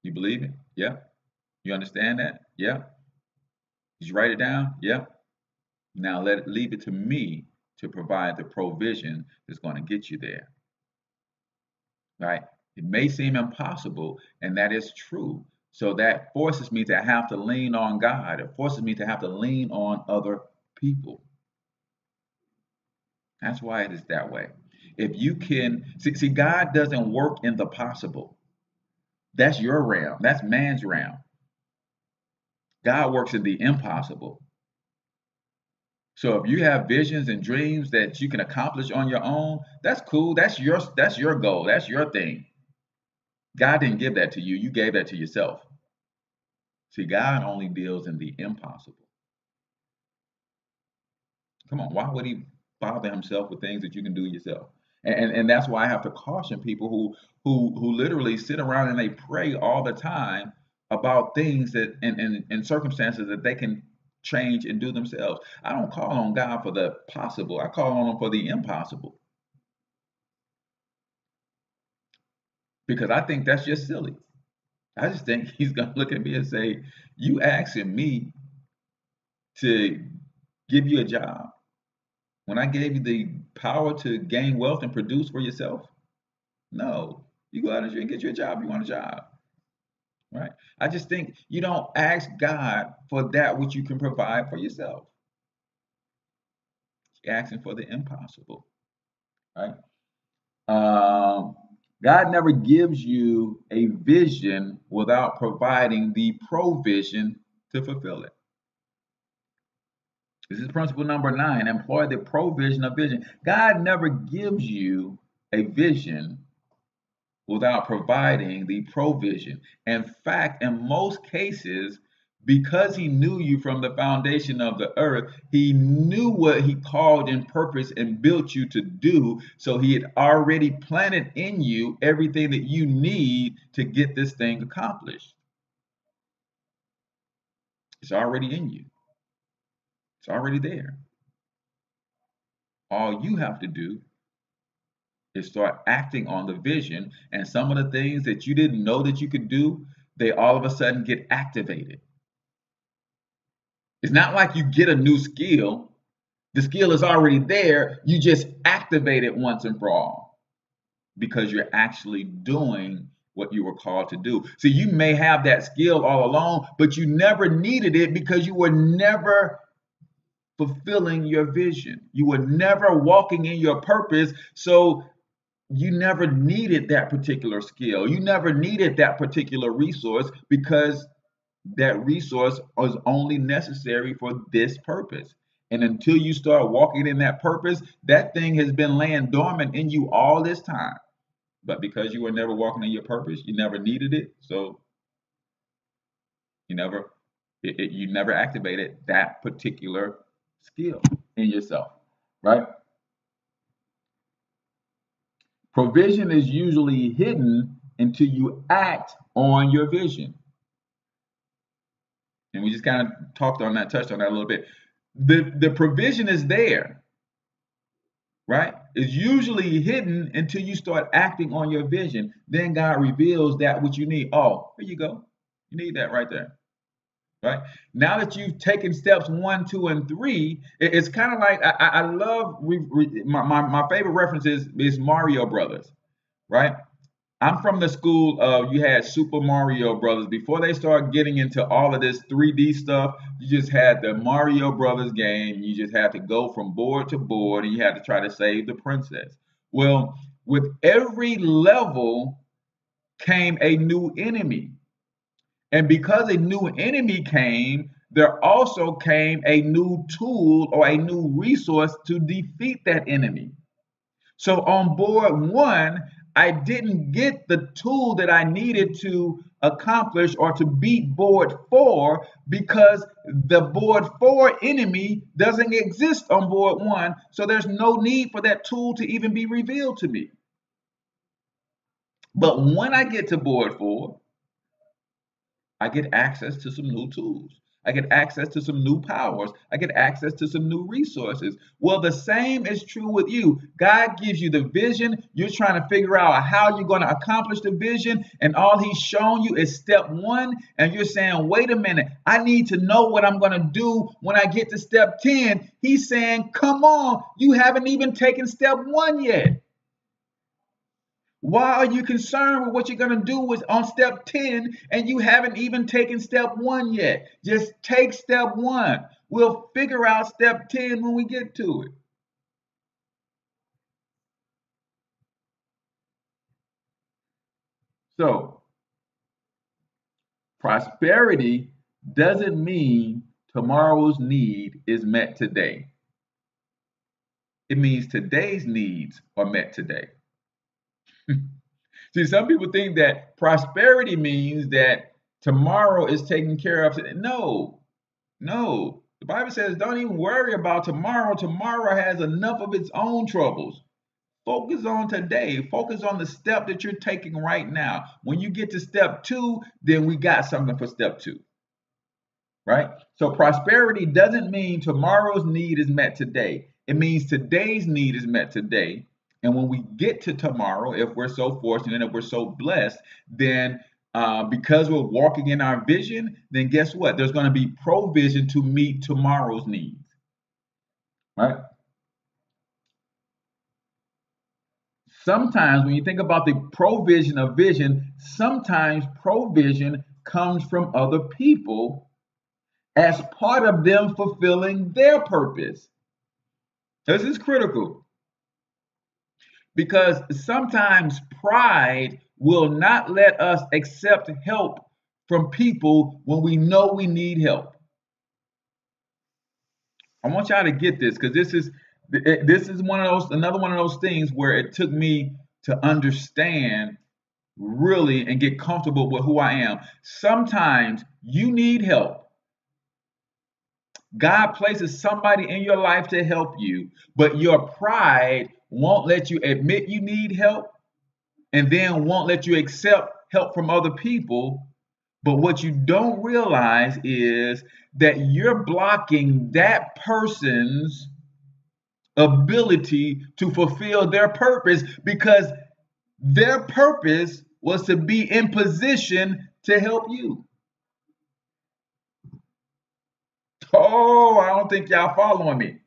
You believe it? Yeah. You understand that? Yeah. Did you write it down? Yeah. Now leave it to me to provide the provision that's going to get you there. Right? It may seem impossible, and that is true. So that forces me to have to lean on God. It forces me to have to lean on other people. That's why it is that way. If you can see, God doesn't work in the possible. That's your realm. That's man's realm. God works in the impossible. So if you have visions and dreams that you can accomplish on your own, that's cool. That's your goal. That's your thing. God didn't give that to you. You gave that to yourself. See, God only deals in the impossible. Come on, why would He bother Himself with things that you can do yourself? And that's why I have to caution people who literally sit around and they pray all the time about things that and circumstances that they can change and do themselves. I don't call on God for the possible. I call on Him for the impossible. Because I think that's just silly. I just think He's going to look at me and say, you asking me to give you a job when I gave you the power to gain wealth and produce for yourself? No. You go out and get you a job. You want a job. Right? I just think you don't ask God for that which you can provide for yourself. You're asking for the impossible. Right? God never gives you a vision without providing the provision to fulfill it. This is principle number 9. Employ the provision of vision. God never gives you a vision without providing the provision. In fact, in most cases, because He knew you from the foundation of the earth, He knew what He called and purposed and built you to do. So He had already planted in you everything that you need to get this thing accomplished. It's already in you. It's already there. All you have to do is start acting on the vision, and some of the things that you didn't know that you could do, they all of a sudden get activated. It's not like you get a new skill. The skill is already there. You just activate it once and for all because you're actually doing what you were called to do. So you may have that skill all along, but you never needed it because you were never fulfilling your vision. You were never walking in your purpose. So you never needed that particular skill. You never needed that particular resource because that resource was only necessary for this purpose. And until you start walking in that purpose, that thing has been laying dormant in you all this time. But because you were never walking in your purpose, you never needed it. So you never activated that particular skill in yourself, right? Provision is usually hidden until you act on your vision. And we just kind of touched on that a little bit. The provision is there, right? It's usually hidden until you start acting on your vision. Then God reveals that which you need. Oh, here you go. You need that right there. Right now that you've taken steps 1, 2, and 3, it's kind of like I love my favorite reference is Mario Brothers, right? I'm from the school of you had Super Mario Brothers before they started getting into all of this 3D stuff. You just had the Mario Brothers game. You just had to go from board to board, and you had to try to save the princess. Well, with every level came a new enemy. And because a new enemy came, there also came a new tool or a new resource to defeat that enemy. So on board 1, I didn't get the tool that I needed to accomplish or to beat board 4 because the board 4 enemy doesn't exist on board 1. So there's no need for that tool to even be revealed to me. But when I get to board 4, I get access to some new tools. I get access to some new powers. I get access to some new resources. Well, the same is true with you. God gives you the vision. You're trying to figure out how you're going to accomplish the vision. And all he's shown you is step 1. And you're saying, wait a minute, I need to know what I'm going to do when I get to step 10. He's saying, come on, you haven't even taken step 1 yet. Why are you concerned with what you're going to do on step 10 and you haven't even taken step 1 yet? Just take step 1. We'll figure out step 10 when we get to it. So, prosperity doesn't mean tomorrow's need is met today. It means today's needs are met today. See, some people think that prosperity means that tomorrow is taken care of. No. The Bible says don't even worry about tomorrow. Tomorrow has enough of its own troubles. Focus on today. Focus on the step that you're taking right now. When you get to step 2, then we got something for step 2. Right? So prosperity doesn't mean tomorrow's need is met today. It means today's need is met today. And when we get to tomorrow, if we're so fortunate, if we're so blessed, then because we're walking in our vision, then guess what? There's going to be provision to meet tomorrow's needs. Right? Sometimes when you think about the provision of vision, sometimes provision comes from other people as part of them fulfilling their purpose. This is critical. Because sometimes pride will not let us accept help from people when we know we need help. I want y'all to get this because this is another one of those things where it took me to understand really and get comfortable with who I am. Sometimes you need help. God places somebody in your life to help you, but your pride won't let you admit you need help and then won't let you accept help from other people. But what you don't realize is that you're blocking that person's ability to fulfill their purpose because their purpose was to be in position to help you. Oh, I don't think y'all following me.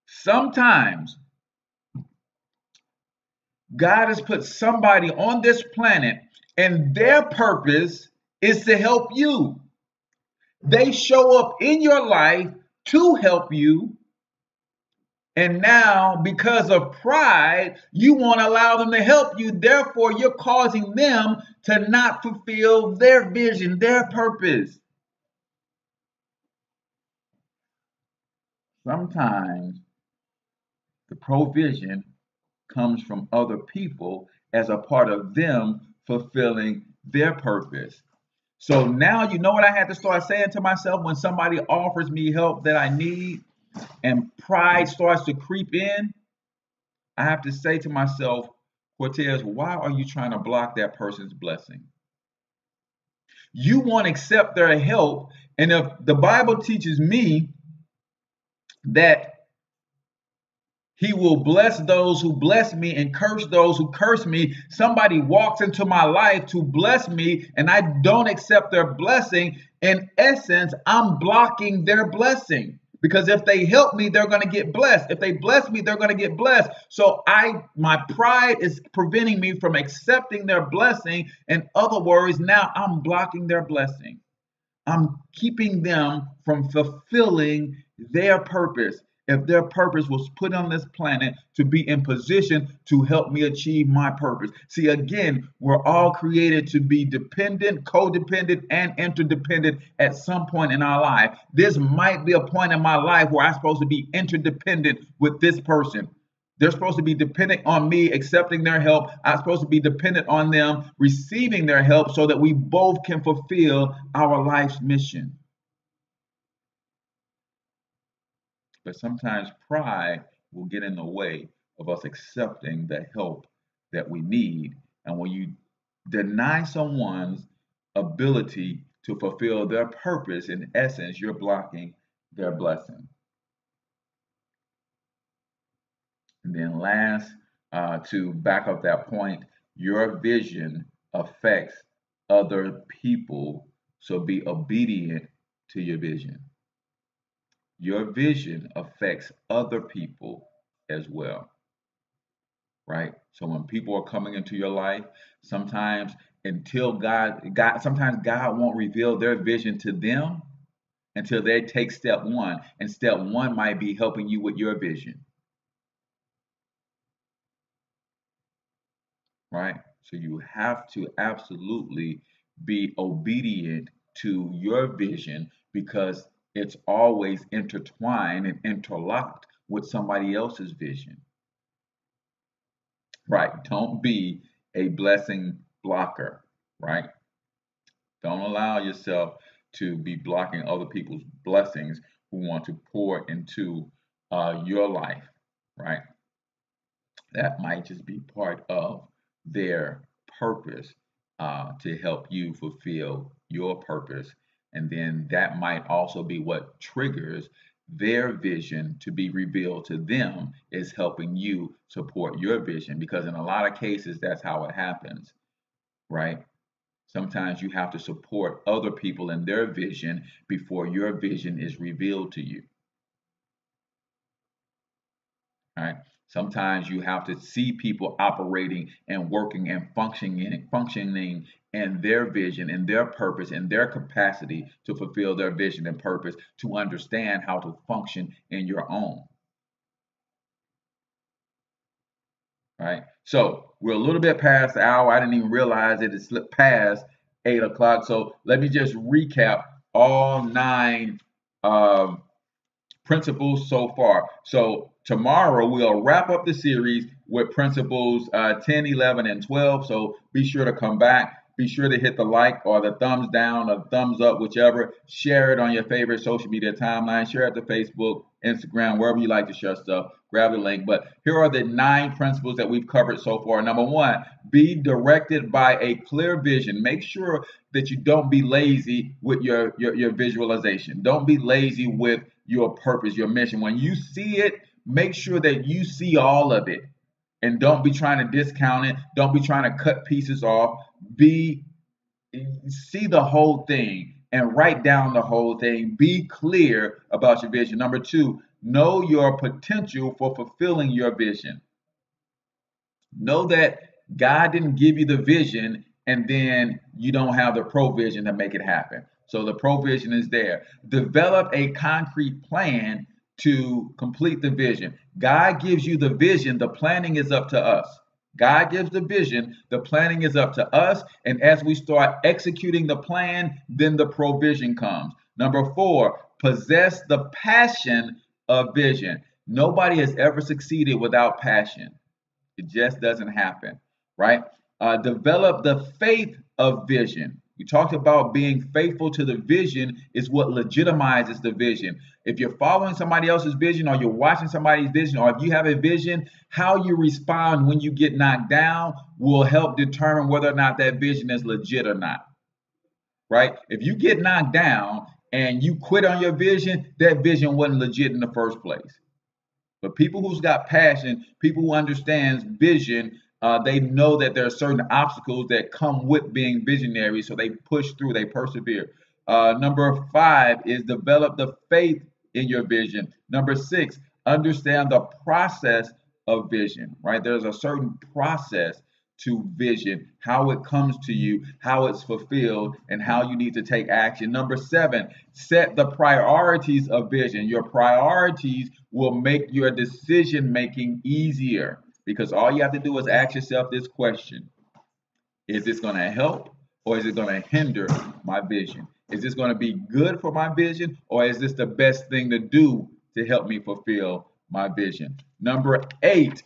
Sometimes God has put somebody on this planet and their purpose is to help you. They show up in your life to help you. And now, because of pride, you won't allow them to help you. Therefore, you're causing them to not fulfill their vision, their purpose. Sometimes the provision comes from other people as a part of them fulfilling their purpose. So now you know what I had to start saying to myself when somebody offers me help that I need? and pride starts to creep in, I have to say to myself, Cortez, why are you trying to block that person's blessing? You won't accept their help. And if the Bible teaches me that he will bless those who bless me and curse those who curse me, somebody walks into my life to bless me and I don't accept their blessing, in essence, I'm blocking their blessing. Because if they help me, they're going to get blessed. If they bless me, they're going to get blessed. So my pride is preventing me from accepting their blessing. In other words, now I'm blocking their blessing. I'm keeping them from fulfilling their purpose. If their purpose was put on this planet to be in position to help me achieve my purpose. See, again, we're all created to be dependent, codependent, and interdependent at some point in our life. This might be a point in my life where I'm supposed to be interdependent with this person. They're supposed to be dependent on me accepting their help. I'm supposed to be dependent on them receiving their help so that we both can fulfill our life's mission. But sometimes pride will get in the way of us accepting the help that we need. And when you deny someone's ability to fulfill their purpose, in essence, you're blocking their blessing. And then last, to back up that point, your vision affects other people, so be obedient to your vision. Your vision affects other people as well, right? So when people are coming into your life, sometimes sometimes God won't reveal their vision to them until they take step one, and step one might be helping you with your vision. Right? So you have to absolutely be obedient to your vision because it's always intertwined and interlocked with somebody else's vision. Right? Don't be a blessing blocker, right? Don't allow yourself to be blocking other people's blessings who want to pour into your life, right? That might just be part of their purpose to help you fulfill your purpose. And then that might also be what triggers their vision to be revealed to them, is helping you support your vision. Because in a lot of cases, that's how it happens, right? Sometimes you have to support other people in their vision before your vision is revealed to you. Right? Sometimes you have to see people operating and working and functioning in their vision, in their purpose, in their capacity to fulfill their vision and purpose, to understand how to function in your own. Right? So we're a little bit past the hour. I didn't even realize it had slipped past 8 o'clock. So let me just recap all 9 principles so far. So tomorrow we'll wrap up the series with principles 10, 11, and 12. So be sure to come back. Be sure to hit the like or the thumbs down or thumbs up, whichever. Share it on your favorite social media timeline. Share it to Facebook, Instagram, wherever you like to share stuff. Grab the link. But here are the 9 principles that we've covered so far. Number 1, be directed by a clear vision. Make sure that you don't be lazy with your visualization. Don't be lazy with your purpose, your mission. When you see it, make sure that you see all of it. And don't be trying to discount it. Don't be trying to cut pieces off. See the whole thing and write down the whole thing. Be clear about your vision. Number 2, know your potential for fulfilling your vision. Know that God didn't give you the vision and then you don't have the provision to make it happen. So the provision is there. Develop a concrete plan to complete the vision. God gives you the vision. The planning is up to us. God gives the vision. The planning is up to us. And as we start executing the plan, then the provision comes. Number 4, possess the passion of vision. Nobody has ever succeeded without passion. It just doesn't happen, right? Develop the faith of vision. We talked about being faithful to the vision is what legitimizes the vision. If you're following somebody else's vision, or you're watching somebody's vision, or if you have a vision, how you respond when you get knocked down will help determine whether or not that vision is legit or not, right? If you get knocked down and you quit on your vision, that vision wasn't legit in the first place. But people who's got passion, people who understands vision, they know that there are certain obstacles that come with being visionary, so they push through, they persevere. Number 5 is develop the faith in your vision. Number 6, understand the process of vision, right? There's a certain process to vision, how it comes to you, how it's fulfilled, and how you need to take action. Number 7, set the priorities of vision. Your priorities will make your decision making easier, because all you have to do is ask yourself this question: is this going to help, or is it going to hinder my vision? Is this going to be good for my vision, or is this the best thing to do to help me fulfill my vision? Number 8,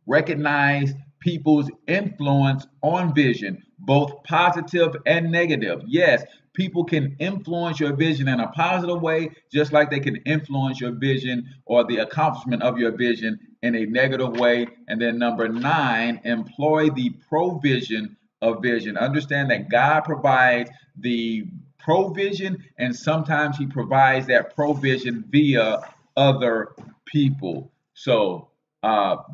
recognize people's influence on vision, both positive and negative. Yes, people can influence your vision in a positive way, just like they can influence your vision or the accomplishment of your vision in a negative way. And then number 9, employ the provision of vision. Understand that God provides the provision, and sometimes he provides that provision via other people. So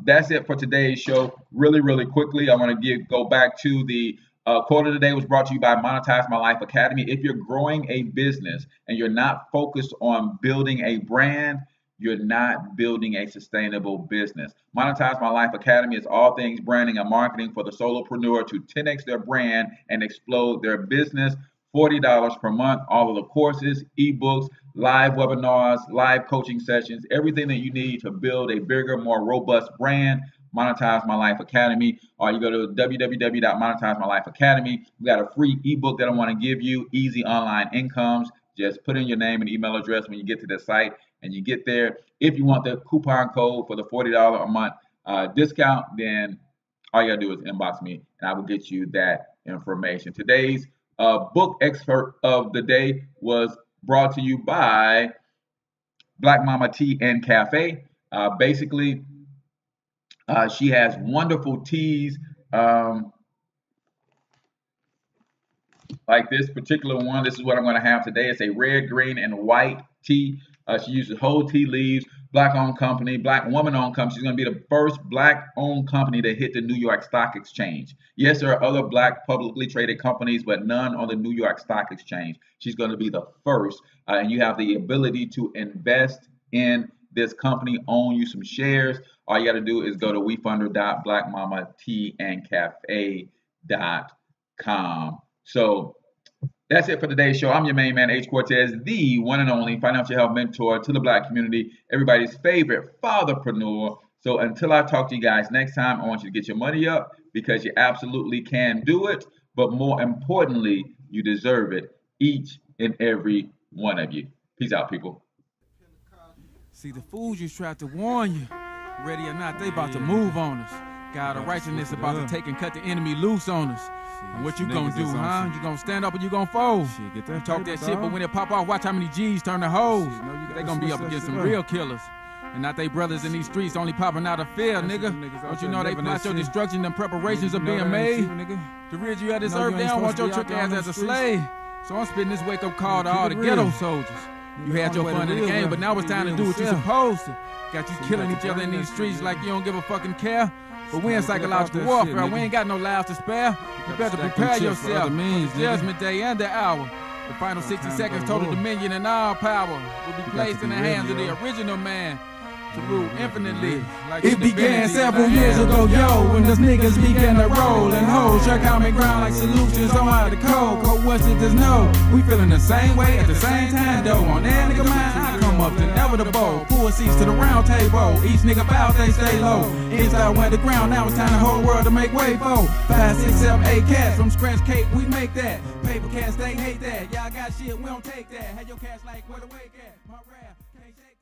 that's it for today's show. Really quickly, I want to go back to the quote of the day. Was brought to you by Monetize My Life Academy. If you're growing a business and you're not focused on building a brand, you're not building a sustainable business. Monetize My Life Academy is all things branding and marketing for the solopreneur to 10x their brand and explode their business. $40 per month, all of the courses, ebooks, live webinars, live coaching sessions, everything that you need to build a bigger, more robust brand. Monetize My Life Academy, or you go to www.monetizemylifeacademy. We got a free ebook that I want to give you, Easy Online Incomes. Just put in your name and email address when you get to the site, and you get there. If you want the coupon code for the $40 a month discount, then all you gotta do is inbox me and I will get you that information. Today's book expert of the day was brought to you by Black Mama Tea and Cafe. Basically, she has wonderful teas, like this particular one. This is what I'm going to have today. It's a red, green, and white tea. She uses whole tea leaves. Black-owned company, black woman-owned company. She's going to be the first black-owned company to hit the New York Stock Exchange. Yes, there are other black publicly traded companies, but none on the New York Stock Exchange. She's going to be the first, and you have the ability to invest in this company, own you some shares. All you got to do is go to wefunder.blackmamateaandcafe.com. So that's it for today's show. I'm your main man, H Cortez, the one and only financial health mentor to the black community, everybody's favorite fatherpreneur. So until I talk to you guys next time, I want you to get your money up, because you absolutely can do it. But more importantly, you deserve it, each and every one of you. Peace out, people. See, the fools you tried to warn you, ready or not, they about to move on us. God of righteousness about to take and cut the enemy loose on us. And what you gonna do, huh? You gonna stand up or you gonna fold? You talk that shit, but when it pop off, watch how many G's turn to hoes. They gonna be up against some real killers. And not they brothers in these streets only popping out of fear, nigga. Don't you know they plot your destruction and preparations are being made? To rid you of this earth, they don't want your trick ass as a slave. So I'm spitting this wake-up call to all the ghetto soldiers. You had your fun in the game, but now it's time to do what you're supposed to. Got you killing each other in these streets like you don't give a fucking care. But we in psychological warfare, we ain't got no lives to spare. You better prepare yourself for judgment day and the hour. The final 60 seconds, total dominion and all power will be placed in the hands of the original man to rule infinitely. Like it began several years ago, yo, when those niggas began to roll and hold share common ground like solutions on how the code. Coincidence, no, we feeling the same way at the same time, though. On that nigga mind, I come up to inevitable. Pull seats to the round table. Each nigga bow, they stay low. Inside went the ground, now it's time the whole world to make way for. 5, 6, 7, 8 cats from scratch cake, we make that. Paper cats, they hate that. Y'all got shit, we don't take that. Had your cash like where the wake at? My rap, can't shake.